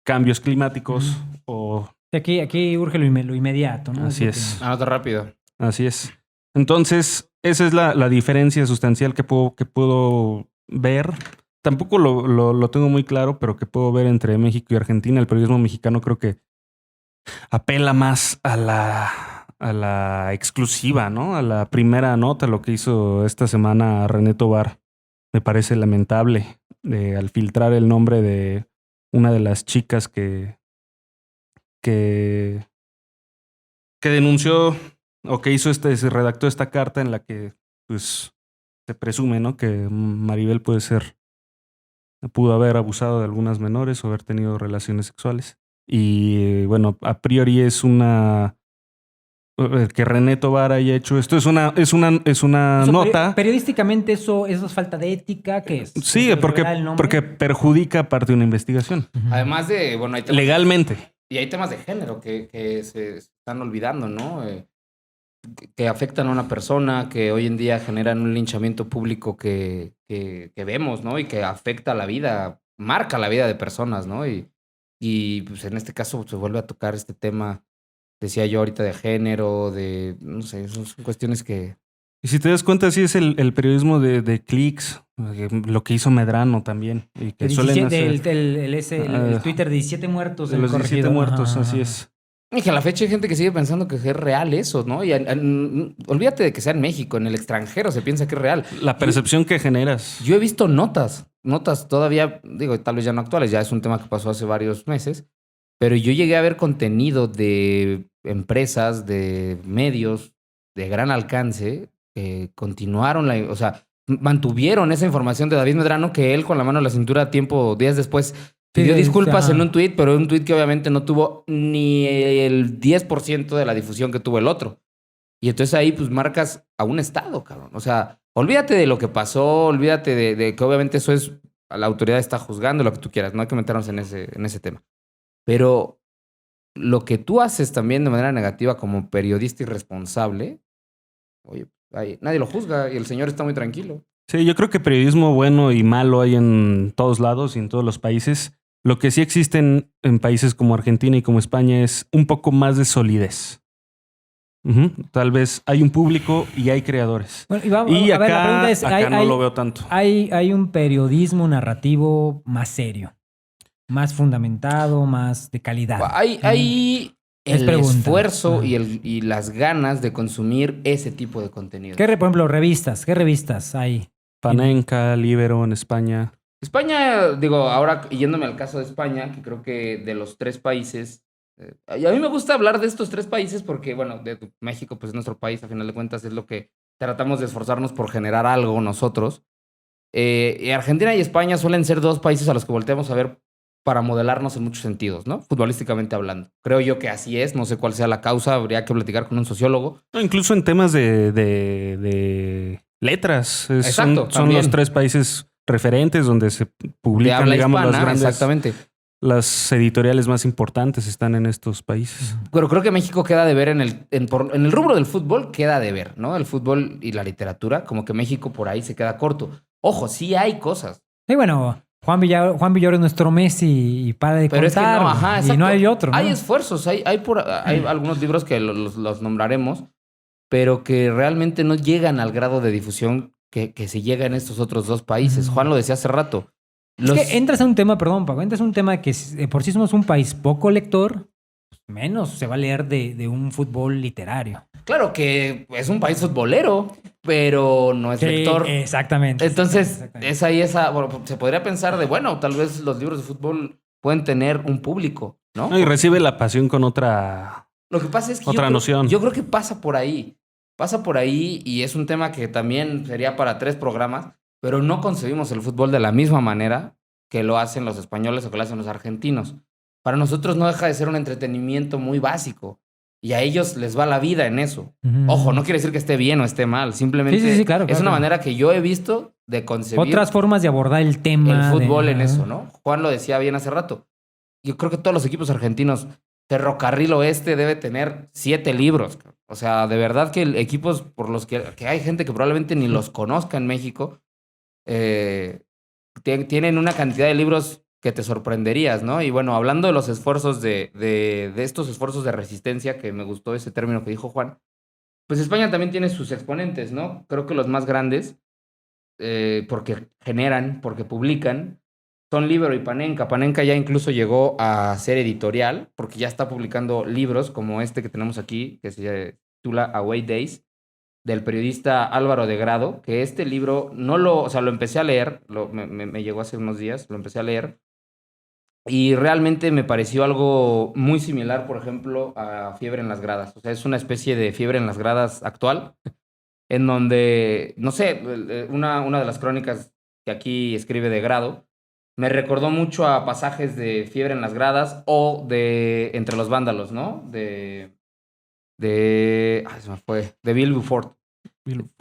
cambios climáticos o... Aquí urge lo inmediato, ¿no? Así lo es. que- Anota rápido. Así es. Entonces, esa es la diferencia sustancial que puedo ver. Tampoco lo tengo muy claro, pero que puedo ver entre México y Argentina. El periodismo mexicano creo que apela más a la exclusiva, ¿no? A la primera nota, lo que hizo esta semana René Tobar. Me parece lamentable al filtrar el nombre de una de las chicas que denunció o que hizo se redactó esta carta en la que pues se presume, ¿no? Que Maribel pudo haber abusado de algunas menores o haber tenido relaciones sexuales. Y bueno, a priori es que René Tobar haya hecho esto. Es una Eso, nota. Periodísticamente eso es falta de ética, ¿qué es? Sí, ¿Es revelar el nombre? porque perjudica parte de una investigación. Ujú. Además de, bueno, hay temas, Legalmente. y hay temas de género que se están olvidando, ¿no? Que afectan a una persona, que hoy en día generan un linchamiento público que vemos, ¿no? Y que afecta la vida, marca la vida de personas, ¿no? Y pues en este caso se vuelve a tocar este tema, decía yo ahorita, de género, no sé, son cuestiones que... Y si te das cuenta, sí es el periodismo de clics, lo que hizo Medrano también. Y que El suelen 17 hacer el Twitter de 17 muertos. de en los 17 corregido. muertos, Ajá, así ajá. es. Y que a la fecha hay gente que sigue pensando que es real eso, ¿no? Y olvídate de que sea en México, en el extranjero se piensa que es real. La percepción que generas. Yo he visto notas todavía, digo, tal vez ya no actuales, ya es un tema que pasó hace varios meses, pero yo llegué a ver contenido de empresas, de medios de gran alcance que continuaron, o sea, mantuvieron esa información de David Medrano que él con la mano en la cintura días después pidió Sí, disculpas ajá. en un tuit, pero un tuit que obviamente no tuvo ni el 10% de la difusión que tuvo el otro. Y entonces ahí pues marcas a un estado, cabrón. O sea, olvídate de lo que pasó, olvídate de que obviamente eso es, la autoridad está juzgando lo que tú quieras, no hay que meternos en ese tema. Pero lo que tú haces también de manera negativa como periodista irresponsable, oye, nadie lo juzga y el señor está muy tranquilo. Sí, yo creo que periodismo bueno y malo hay en todos lados y en todos los países. Lo que sí existe en países como Argentina y como España es un poco más de solidez. Tal vez hay un público y hay creadores. Bueno, y vamos, Y a ver, la acá pregunta es, no lo veo tanto. hay un periodismo narrativo más serio, más fundamentado, más de calidad. Hay Es el pregunta. esfuerzo Ajá. y las ganas de consumir ese tipo de contenido. Por ejemplo, revistas? ¿Qué revistas hay? Panenka, Libero en España. España, digo, ahora yéndome al caso de España, que creo que de los 3 países, y a mí me gusta hablar de estos 3 países porque, bueno, de México, pues es nuestro país, a final de cuentas es lo que tratamos de esforzarnos por generar algo nosotros. Y Argentina y España suelen ser 2 países a los que volteamos a ver para modelarnos en muchos sentidos, ¿no? Futbolísticamente hablando. Creo yo que así es, no sé cuál sea la causa, habría que platicar con un sociólogo. No, incluso en temas de letras. Exacto, Son también. los 3 países referentes donde se De publican, habla digamos, hispana, las grandes, exactamente. las editoriales más importantes están en estos países. Pero creo que México queda de ver en el rubro del fútbol, queda de ver, ¿no? El fútbol y la literatura, como que México por ahí se queda corto. Ojo, sí hay cosas. Y bueno, Juan Villoro es nuestro Messi y para de Pero es que contar. no, ajá, y exacto. no hay otro, ¿no? Hay esfuerzos, hay algunos libros que los nombraremos, pero que realmente no llegan al grado de difusión que se llega en estos otros 2 países. Juan lo decía hace rato. Es que entras a un tema, perdón, Paco, entras a un tema que por sí somos un país poco lector, pues menos se va a leer de un fútbol literario. Claro que es un país futbolero, pero no es Sí, lector. exactamente. Entonces, Exactamente. es ahí bueno, se podría pensar de, bueno, tal vez los libros de fútbol pueden tener un público, ¿no? No, y recibe la pasión con otra. Lo que pasa es que Otra noción. yo creo que pasa por ahí. Pasa por ahí y es un tema que también sería para 3 programas, pero no concebimos el fútbol de la misma manera que lo hacen los españoles o que lo hacen los argentinos. Para nosotros no deja de ser un entretenimiento muy básico y a ellos les va la vida en eso. Ujú. Ojo, no quiere decir que esté bien o esté mal, simplemente Sí, claro, es claro, una claro. manera que yo he visto de concebir Otras formas de abordar el tema. el fútbol de- en eso, ¿no? Juan lo decía bien hace rato. Yo creo que todos los equipos argentinos, Ferrocarril Oeste debe tener 7 libros. O sea, de verdad que equipos por los que hay gente que probablemente ni los conozca en México, tienen una cantidad de libros que te sorprenderías, ¿no? Y bueno, hablando de los esfuerzos de estos esfuerzos de resistencia, que me gustó ese término que dijo Juan, pues España también tiene sus exponentes, ¿no? Creo que los más grandes, porque generan, porque publican, son Libero y Panenka. Panenka ya incluso llegó a ser editorial, porque ya está publicando libros como este que tenemos aquí, que se titula Away Days, del periodista Álvaro de Grado, que este libro o sea, lo empecé a leer, me llegó hace unos días, lo empecé a leer, y realmente me pareció algo muy similar, por ejemplo, a Fiebre en las Gradas. O sea, es una especie de Fiebre en las Gradas actual, en donde, no sé, una de las crónicas que aquí escribe de Grado, me recordó mucho a pasajes de Fiebre en las Gradas o de Entre los Vándalos, ¿no? Se me fue, de Bill Beaufort.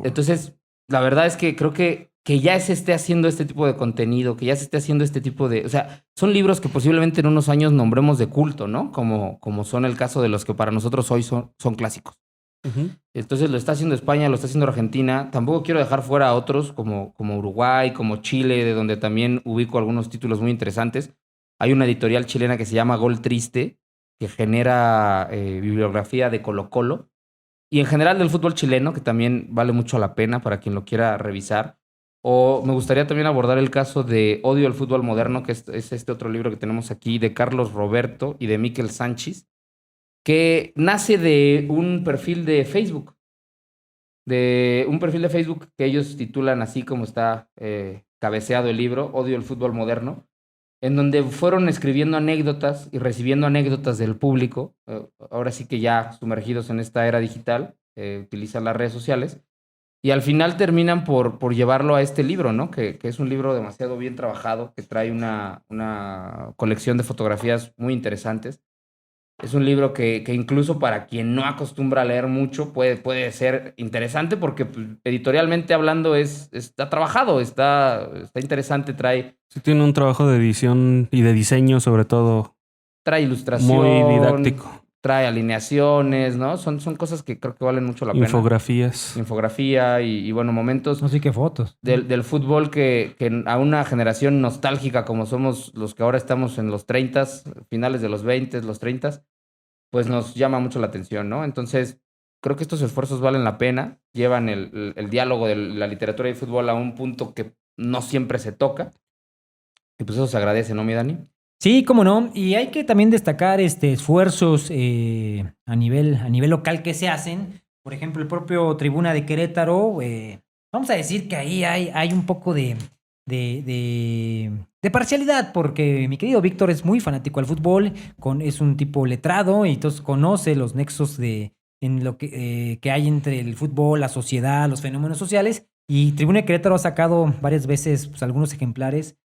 Entonces, la verdad es que creo que ya se esté haciendo este tipo de contenido, que ya se esté haciendo este tipo de... O sea, son libros que posiblemente en unos años nombremos de culto, ¿no? Como son el caso de los que para nosotros hoy son clásicos. Ujú. Entonces lo está haciendo España, lo está haciendo Argentina. Tampoco quiero dejar fuera a otros como Uruguay, como Chile, de donde también ubico algunos títulos muy interesantes. Hay una editorial chilena que se llama Gol Triste, que genera bibliografía de Colo-Colo. Y en general del fútbol chileno, que también vale mucho la pena para quien lo quiera revisar. O me gustaría también abordar el caso de Odio al fútbol moderno, que es este otro libro que tenemos aquí, de Carlos Roberto y de Miquel Sánchez, que nace de un perfil de Facebook. De un perfil de Facebook que ellos titulan así como está cabeceado el libro, Odio el fútbol moderno, en donde fueron escribiendo anécdotas y recibiendo anécdotas del público, ahora sí que ya sumergidos en esta era digital, utilizan las redes sociales, y al final terminan por llevarlo a este libro, ¿no? Que es un libro demasiado bien trabajado, que trae una colección de fotografías muy interesantes. Es un libro que incluso para quien no acostumbra a leer mucho puede ser interesante porque pues, editorialmente hablando está trabajado, está interesante, trae Sí, tiene un trabajo de edición y de diseño, sobre todo, ilustración, muy didáctico. trae alineaciones, ¿no? Son cosas que creo que valen mucho la pena. Infografías. Infografía y bueno, momentos No sé qué fotos. del fútbol que a una generación nostálgica como somos los que ahora estamos en los 30s, finales de los 20s, los 30s, pues nos llama mucho la atención, ¿no? Entonces, creo que estos esfuerzos valen la pena, llevan el diálogo de la literatura y el fútbol a un punto que no siempre se toca, y pues eso se agradece, ¿no, mi Dani? Sí, cómo no. Y hay que también destacar esfuerzos a nivel local que se hacen. Por ejemplo, el propio Tribuna de Querétaro, vamos a decir que ahí hay un poco de parcialidad, porque mi querido Víctor es muy fanático al fútbol, es un tipo letrado y entonces conoce los nexos en lo que hay entre el fútbol, la sociedad, los fenómenos sociales. Y Tribuna de Querétaro ha sacado varias veces pues, algunos ejemplares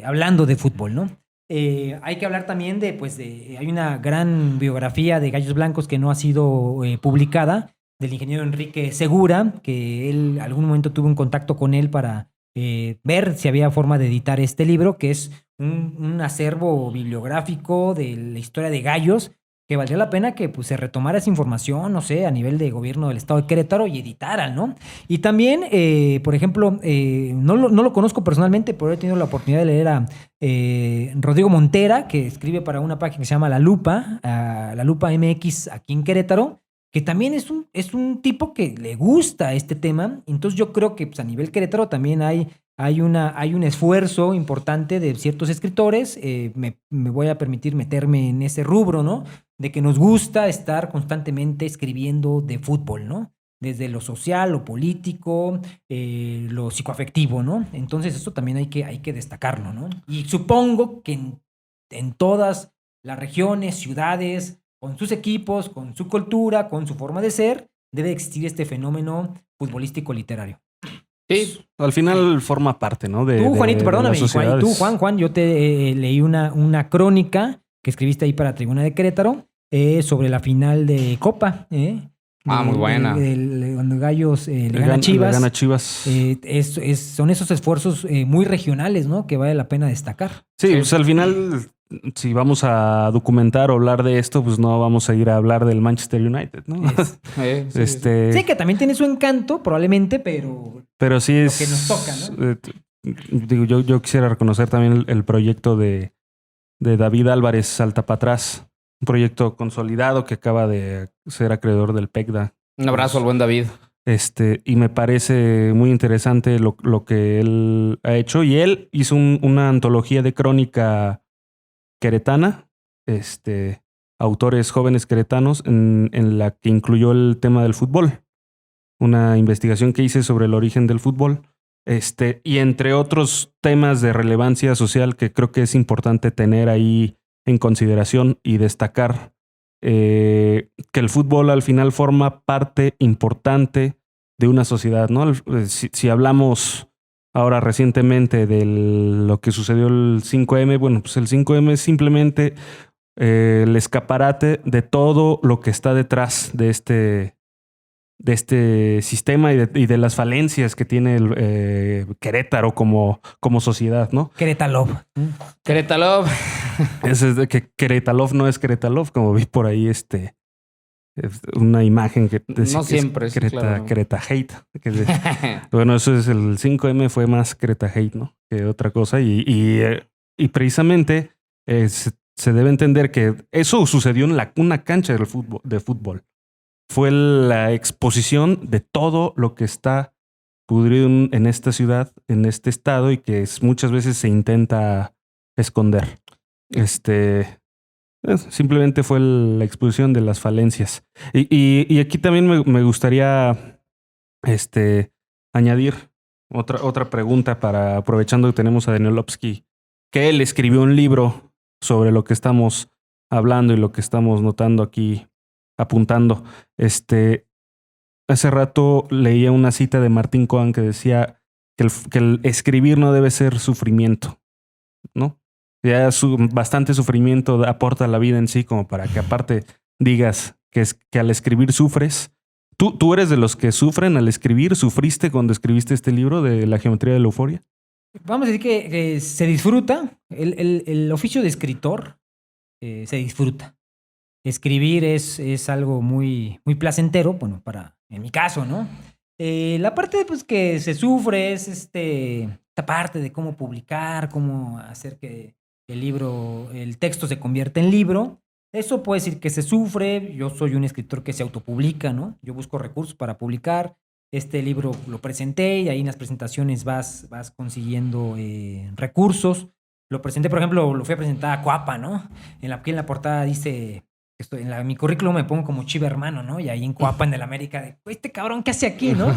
hablando de fútbol, ¿no? Hay que hablar también hay una gran biografía de Gallos Blancos que no ha sido publicada, del ingeniero Enrique Segura, que él algún momento tuvo un contacto con él para ver si había forma de editar este libro, que es un acervo bibliográfico de la historia de Gallos, que valdría la pena que pues, se retomara esa información, no sé, a nivel de gobierno del estado de Querétaro y editaran, ¿no? Y también, por ejemplo, no lo conozco personalmente, pero he tenido la oportunidad de leer a Rodrigo Montera, que escribe para una página que se llama La Lupa MX aquí en Querétaro, que también es un tipo que le gusta este tema. Entonces yo creo que pues, a nivel Querétaro también hay un esfuerzo importante de ciertos escritores. Me voy a permitir meterme en ese rubro, ¿no? De que nos gusta estar constantemente escribiendo de fútbol, ¿no? Desde lo social, lo político, lo psicoafectivo, ¿no? Entonces eso también hay que destacarlo, ¿no? Y supongo que en todas las regiones, ciudades, con sus equipos, con su cultura, con su forma de ser, debe existir este fenómeno futbolístico literario. Sí, Al final forma parte, ¿no? Tú, Juanito, perdóname, las sociedades. tú, Juan, yo te leí una crónica que escribiste ahí para Tribuna de Querétaro sobre la final de Copa. Muy buena. Cuando Gallos le gana a Chivas. Le gana a Chivas. Son esos esfuerzos muy regionales, ¿no? Que vale la pena destacar. Sí, pues al final, si vamos a documentar o hablar de esto, pues no vamos a ir a hablar del Manchester United, ¿no? Sí, que también tiene su encanto, probablemente, pero sí es... que nos toca, ¿no? Digo, yo quisiera reconocer también el proyecto de David Álvarez Salta para atrás. Un proyecto consolidado que acaba de ser acreedor del PECDA. Un abrazo al buen David. Y me parece muy interesante lo que él ha hecho. Y él hizo una antología de crónica queretana, autores jóvenes queretanos, en la que incluyó el tema del fútbol. Una investigación que hice sobre el origen del fútbol. Y entre otros temas de relevancia social que creo que es importante tener ahí en consideración y destacar que el fútbol al final forma parte importante de una sociedad, ¿no? Si hablamos ahora recientemente de lo que sucedió el 5M, bueno, pues el 5M es simplemente el escaparate de todo lo que está detrás de este sistema y de las falencias que tiene Querétaro como sociedad, ¿no? Querétalo. Es de que Querétalov no es Querétalov, como vi por ahí una imagen que decía no siempre es Quereta Hate. Bueno, eso es el 5M, fue más Quereta Hate, ¿no? Que otra cosa. Y precisamente se debe entender que eso sucedió en una cancha de fútbol. Fue la exposición de todo lo que está pudrido en esta ciudad, en este estado, y que muchas veces se intenta esconder. Simplemente fue la exposición de las falencias. Y aquí también me gustaría añadir otra pregunta aprovechando que tenemos a Danielovsky, que él escribió un libro sobre lo que estamos hablando y lo que estamos notando aquí, apuntando. Hace rato leía una cita de Martín Cohen que decía que el escribir no debe ser sufrimiento, ¿no? Ya bastante sufrimiento aporta la vida en sí, como para que aparte digas que al escribir sufres. ¿Tú eres de los que sufren al escribir? ¿Sufriste cuando escribiste este libro de La geometría de la euforia? Vamos a decir que se disfruta. El oficio de escritor se disfruta. Escribir es algo muy, muy placentero, bueno, en mi caso, ¿no? La parte pues, que se sufre es esta parte de cómo publicar, cómo hacer que el texto se convierta en libro. Eso puede decir que se sufre. Yo soy un escritor que se autopublica, ¿no? Yo busco recursos para publicar. Este libro lo presenté y ahí en las presentaciones vas consiguiendo recursos Lo presenté, por ejemplo, lo fui a presentar a Cuapa, ¿no? Aquí en la portada dice, mi currículum me pongo como Chiva hermano, ¿no? Y ahí en Cuapa, en el América, este cabrón, ¿qué hace aquí, no?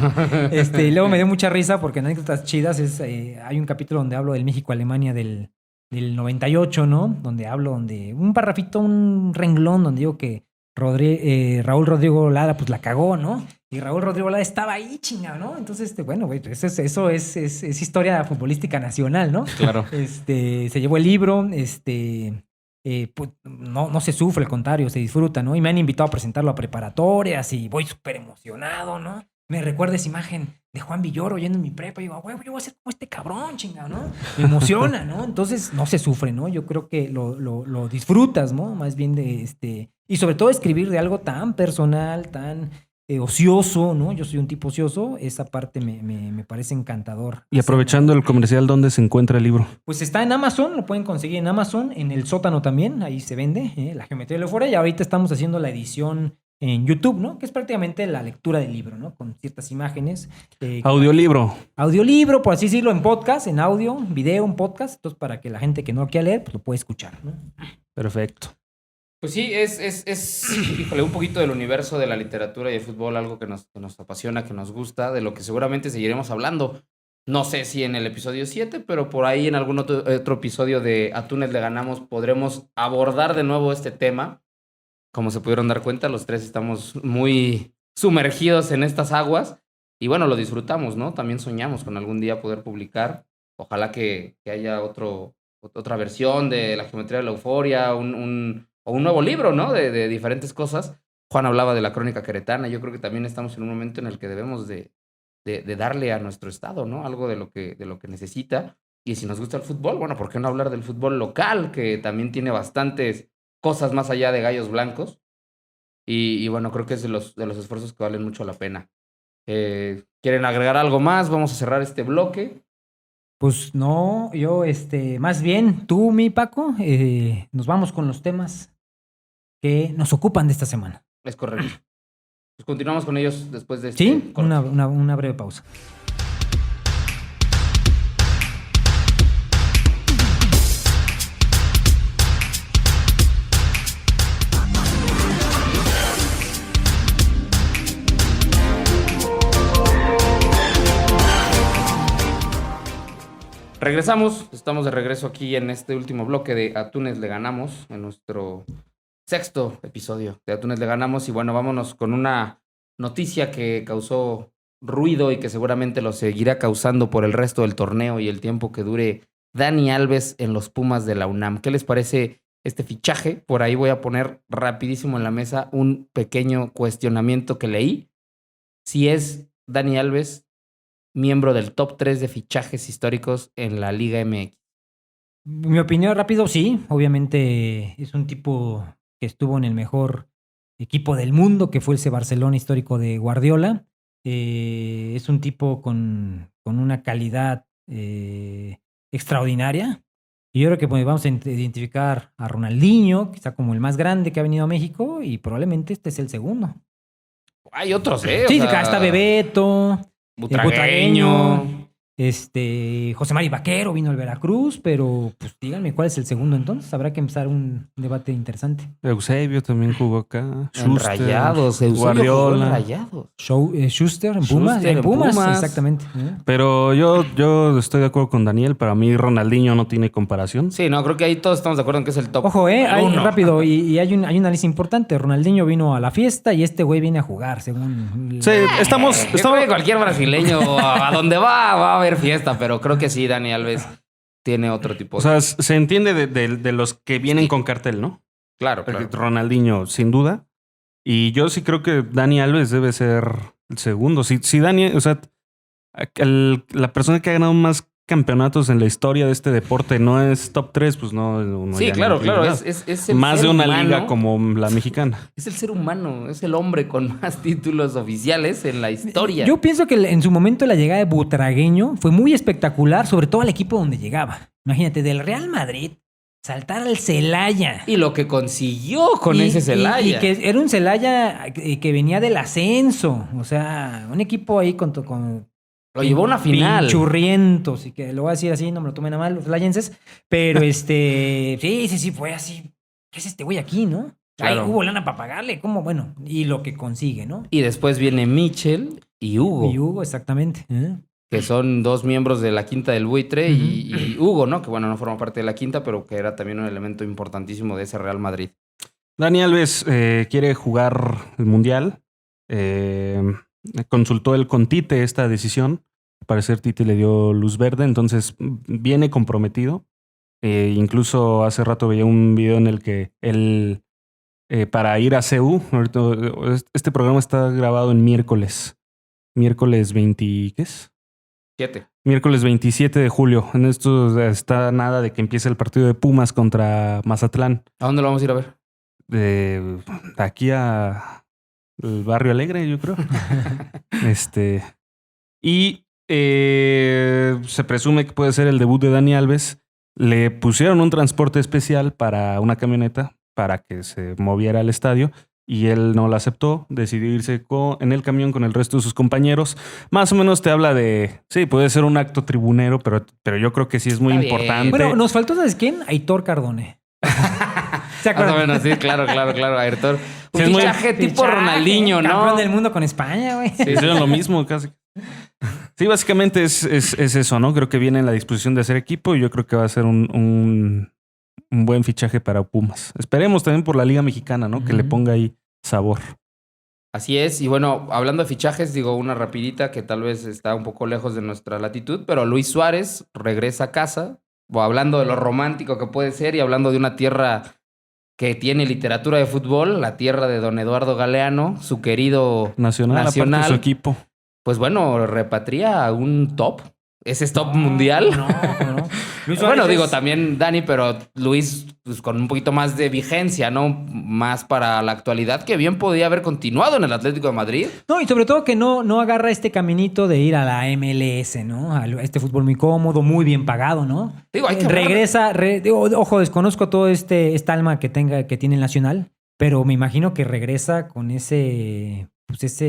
Y luego me dio mucha risa porque en anécdotas chidas hay un capítulo donde hablo del México-Alemania del 98, ¿no? Donde un parrafito, un renglón donde digo que Raúl Rodrigo Lara pues la cagó, ¿no? Y Raúl Rodrigo Lara estaba ahí, chingado, ¿no? Entonces, bueno, güey, eso es historia futbolística nacional, ¿no? Claro. Se llevó el libro, pues, no se sufre, al contrario, se disfruta, ¿no? Y me han invitado a presentarlo a preparatorias y voy súper emocionado, ¿no? Me recuerda esa imagen de Juan Villoro yendo en mi prepa y digo, güey, yo voy a ser como este cabrón, chingado, ¿no? Me emociona, ¿no? Entonces no se sufre, ¿no? Yo creo que lo disfrutas, ¿no? Más bien y sobre todo escribir de algo tan personal, tan ocioso, ¿no? Yo soy un tipo ocioso, esa parte me parece encantador. Y aprovechando el comercial, ¿dónde se encuentra el libro? Pues está en Amazon, lo pueden conseguir en Amazon, en el sótano también, ahí se vende, La geometría de la euforia, y ahorita estamos haciendo la edición en YouTube, ¿no? Que es prácticamente la lectura del libro, ¿no? Con ciertas imágenes. Audiolibro. Audiolibro, por así decirlo, en podcast, en audio, video, en podcast. Entonces, para que la gente que no lo quiera leer, pues lo puede escuchar, ¿no? Perfecto. Pues sí, híjole, un poquito del universo de la literatura y el fútbol, algo que nos apasiona, que nos gusta, de lo que seguramente seguiremos hablando. No sé si en el episodio 7, pero por ahí en algún otro episodio de A Túnez le ganamos podremos abordar de nuevo este tema. Como se pudieron dar cuenta, los tres estamos muy sumergidos en estas aguas y bueno, lo disfrutamos, ¿no? También soñamos con algún día poder publicar. Ojalá que haya otra versión de La geometría de la euforia, o un nuevo libro, ¿no? De diferentes cosas. Juan hablaba de la crónica queretana. Yo creo que también estamos en un momento en el que debemos de darle a nuestro estado, ¿no? Algo de lo que necesita. Y si nos gusta el fútbol, bueno, ¿por qué no hablar del fútbol local? Que también tiene bastantes cosas más allá de gallos blancos. Y bueno, creo que es de los esfuerzos que valen mucho la pena. ¿Quieren agregar algo más? Vamos a cerrar este bloque. Pues no, yo, más bien, tú, mi Paco, nos vamos con los temas que nos ocupan de esta semana. Es correcto. Pues continuamos con ellos después de este Sí, corte. una breve pausa. Regresamos, estamos de regreso aquí en este último bloque de A Túnez le ganamos, en nuestro 6º episodio de A Túnez le ganamos. Y bueno, vámonos con una noticia que causó ruido y que seguramente lo seguirá causando por el resto del torneo y el tiempo que dure Dani Alves en los Pumas de la UNAM. ¿Qué les parece este fichaje? Por ahí voy a poner rapidísimo en la mesa un pequeño cuestionamiento que leí. Si es Dani Alves miembro del top 3 de fichajes históricos en la Liga MX. Mi opinión rápido, sí. Obviamente es un tipo que estuvo en el mejor equipo del mundo, que fue ese Barcelona histórico de Guardiola. Es un tipo con una calidad extraordinaria. Y yo creo que pues, vamos a identificar a Ronaldinho, que está como el más grande que ha venido a México, y probablemente este es el segundo. Hay otros, ¿eh? Sí, acá está Bebeto, Butragueño. José Mari Vaquero vino al Veracruz, pero pues díganme cuál es el segundo entonces. Habrá que empezar un debate interesante. Eusebio también jugó acá. En Rayados, Eusebio Guardiola. jugó en Rayados. Schuster en Pumas. Schuster En Pumas, Pumas. exactamente. Pero yo estoy de acuerdo con Daniel. Para mí Ronaldinho no tiene comparación. Sí, no, creo que ahí todos estamos de acuerdo en que es el top. Ojo, uno. rápido, y hay una lista importante. Ronaldinho vino a la fiesta y este güey viene a jugar, según... Sí, estamos Yo creo que cualquier brasileño a donde va a haber fiesta, pero creo que sí, Dani Alves tiene otro tipo O sea, se entiende de los que vienen con cartel, ¿no? Claro, claro. Ronaldinho, sin duda. Y yo sí creo que Dani Alves debe ser el segundo. Si Dani, o sea, la persona que ha ganado más campeonatos en la historia de este deporte no es top 3, pues no Sí, ya claro, no claro. nada. Es el Más ser de una humano, liga como la mexicana. Es el ser humano, es el hombre con más títulos oficiales en la historia. Yo pienso que en su momento la llegada de Butragueño fue muy espectacular, sobre todo al equipo donde llegaba. Imagínate, del Real Madrid saltar al Celaya. Y lo que consiguió con ese Celaya. Y que era un Celaya que venía del ascenso. O sea, un equipo ahí con Lo llevó a una final. Pinchurrientos, y que lo voy a decir así, no me lo tomen a mal los flayenses, pero sí, fue así. ¿Qué es este güey aquí, no? Claro. Ay, hubo lana para pagarle, ¿cómo? Bueno, y lo que consigue, ¿no? Y después viene Michel y Hugo, Y Hugo, exactamente. que son dos miembros de la Quinta del Buitre, y Hugo, ¿no? Que bueno, no forma parte de la Quinta, pero que era también un elemento importantísimo de ese Real Madrid. Dani Alves quiere jugar el Mundial. Consultó él con Tite esta decisión. Al parecer Tite le dio luz verde, entonces viene comprometido. Incluso hace rato veía un video en el que él, para ir a CU, este programa está grabado en miércoles 20, ¿qué es? 7. Miércoles 27 de julio. En esto está nada de que empiece el partido de Pumas contra Mazatlán. ¿A dónde lo vamos a ir a ver? De aquí a el Barrio Alegre, yo creo. Y se presume que puede ser el debut de Dani Alves. Le pusieron un transporte especial para una camioneta para que se moviera al estadio y él no lo aceptó. Decidió irse en el camión con el resto de sus compañeros. Más o menos te habla de, sí, puede ser un acto tribunero, pero yo creo que sí es muy Está bien. importante. Bueno, nos faltó, ¿sabes quién? Aitor Cardone. ¿Se Más o acuerdan? menos, sí, claro, Ayrton. Un Sí, es muy- fichaje tipo Ronaldinho, ¿no? Campeón del mundo con España, güey. Sí, hicieron lo mismo casi. Sí, básicamente es eso, ¿no? Creo que viene en la disposición de hacer equipo y yo creo que va a ser un buen fichaje para Pumas. Esperemos también por la Liga Mexicana, ¿no? Que le ponga ahí sabor. Así es. Y bueno, hablando de fichajes, digo una rapidita que tal vez está un poco lejos de nuestra latitud, pero Luis Suárez regresa a casa. O hablando de lo romántico que puede ser y hablando de una tierra que tiene literatura de fútbol, la tierra de don Eduardo Galeano, su querido Nacional, aparte de su equipo. Pues bueno, repatria a un top. Ese es top mundial. No. Luis Bueno, Suárez digo es- también Dani, pero Luis pues, con un poquito más de vigencia, ¿no? Más para la actualidad, que bien podía haber continuado en el Atlético de Madrid. No, y sobre todo que no agarra este caminito de ir a la MLS, ¿no? A este fútbol muy cómodo, muy bien pagado, ¿no? Digo, hay que hablar- Regresa, ojo, desconozco todo esta alma que tiene el Nacional, pero me imagino que regresa con ese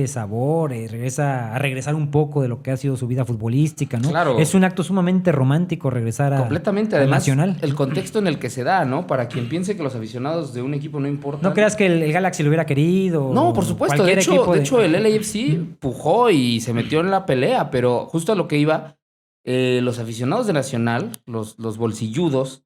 sabor, regresa a regresar un poco de lo que ha sido su vida futbolística, ¿no? Claro. Es un acto sumamente romántico regresar Completamente. al Además, Nacional. el contexto en el que se da, ¿no? Para quien piense que los aficionados de un equipo no importan. No creas que el Galaxy lo hubiera querido. No, por supuesto. De cualquier equipo hecho, el LAFC pujó y se metió en la pelea, pero justo a lo que iba, los aficionados de Nacional, los bolsilludos,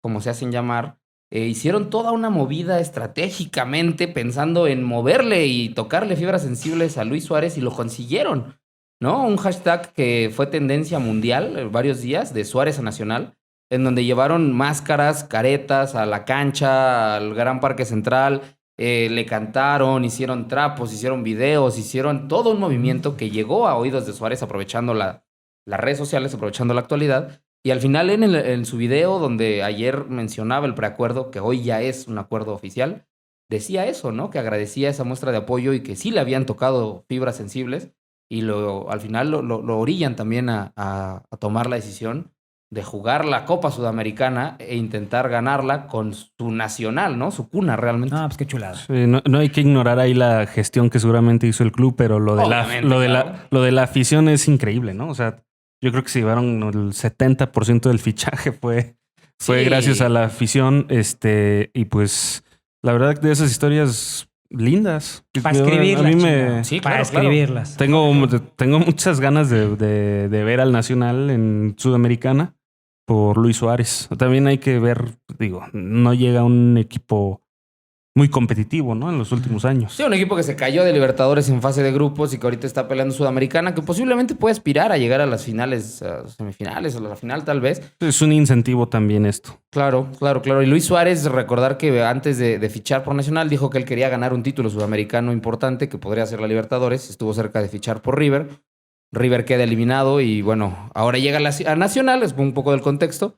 como se hacen llamar, hicieron toda una movida estratégicamente pensando en moverle y tocarle fibras sensibles a Luis Suárez y lo consiguieron, ¿no? Un hashtag que fue tendencia mundial varios días de Suárez a Nacional, en donde llevaron máscaras, caretas a la cancha, al Gran Parque Central, le cantaron, hicieron trapos, hicieron videos, hicieron todo un movimiento que llegó a oídos de Suárez aprovechando las redes sociales, aprovechando la actualidad. Y al final en su video, donde ayer mencionaba el preacuerdo, que hoy ya es un acuerdo oficial, decía eso, ¿no? Que agradecía esa muestra de apoyo y que sí le habían tocado fibras sensibles y al final lo orillan también a tomar la decisión de jugar la Copa Sudamericana e intentar ganarla con su nacional, ¿no? Su cuna realmente. Ah, pues qué chulada. Sí, no hay que ignorar ahí la gestión que seguramente hizo el club, pero lo de Obviamente, la afición es increíble, ¿no? O sea, yo creo que se llevaron el 70% del fichaje fue Sí. gracias a la afición. Y pues la verdad de esas historias lindas. Para Yo- escribirlas. A mí chingado. Sí, Para claro, claro. escribirlas. tengo muchas ganas de ver al Nacional en Sudamericana por Luis Suárez. También hay que ver, digo, no llega un equipo muy competitivo, ¿no? En los últimos años. Sí, un equipo que se cayó de Libertadores en fase de grupos y que ahorita está peleando Sudamericana, que posiblemente puede aspirar a llegar a las finales, a semifinales o a la final tal vez. Es un incentivo también esto. Claro. Y Luis Suárez, recordar que antes de fichar por Nacional, dijo que él quería ganar un título sudamericano importante, que podría ser la Libertadores. Estuvo cerca de fichar por River. River queda eliminado y bueno, ahora llega a Nacional, es un poco del contexto.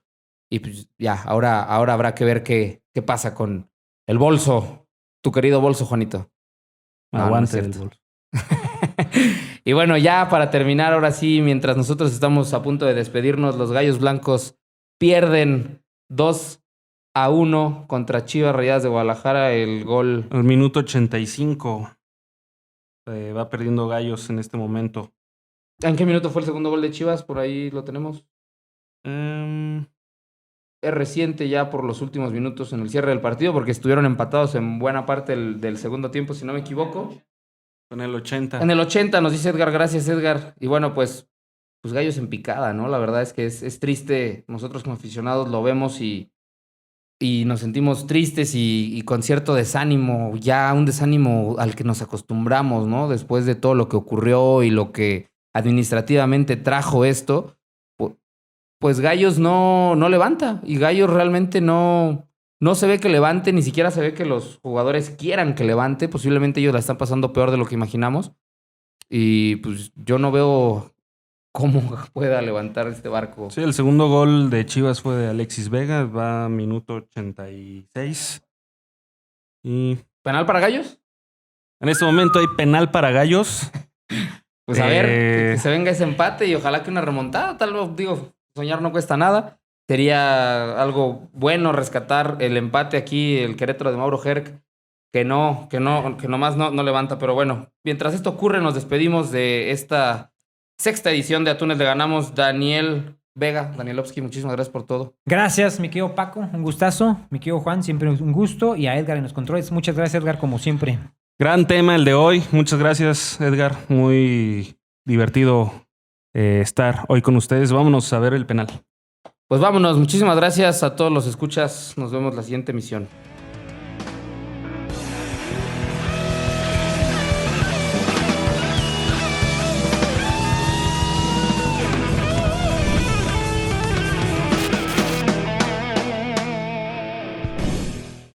Y pues ya, ahora habrá que ver qué pasa con el bolso, tu querido bolso, Juanito. No, Aguante no es el cierto. gol. Y bueno, ya para terminar, ahora sí, mientras nosotros estamos a punto de despedirnos, los Gallos Blancos pierden 2-1 contra Chivas Rayadas de Guadalajara. El gol. Al minuto 85 va perdiendo Gallos en este momento. ¿En qué minuto fue el segundo gol de Chivas? Por ahí lo tenemos. Es reciente ya por los últimos minutos en el cierre del partido, porque estuvieron empatados en buena parte del segundo tiempo, si no me equivoco. En el 80. En el 80 nos dice Edgar, gracias Edgar. Y bueno, pues Gallos en picada, ¿no? La verdad es que es triste. Nosotros como aficionados lo vemos y nos sentimos tristes y con cierto desánimo, ya un desánimo al que nos acostumbramos, ¿no? Después de todo lo que ocurrió y lo que administrativamente trajo esto, pues Gallos no levanta y Gallos realmente no se ve que levante, ni siquiera se ve que los jugadores quieran que levante. Posiblemente ellos la están pasando peor de lo que imaginamos y pues yo no veo cómo pueda levantar este barco. Sí, el segundo gol de Chivas fue de Alexis Vega, va a minuto 86. Y ¿Penal para Gallos? en este momento hay penal para Gallos. Pues a ver, que se venga ese empate y ojalá que una remontada, tal vez, digo, soñar no cuesta nada. Sería algo bueno rescatar el empate aquí, el Querétaro de Mauro Herc, que nomás no levanta. Pero bueno, mientras esto ocurre, nos despedimos de esta sexta edición de Atunes Le Ganamos. Daniel Vega, Danielovsky, muchísimas gracias por todo. Gracias, mi querido Paco, un gustazo. Mi querido Juan, siempre un gusto. Y a Edgar en los controles, muchas gracias, Edgar, como siempre. Gran tema el de hoy. Muchas gracias, Edgar. Muy divertido estar hoy con ustedes. Vámonos a ver el penal. Pues vámonos, muchísimas gracias a todos los escuchas. Nos vemos la siguiente emisión.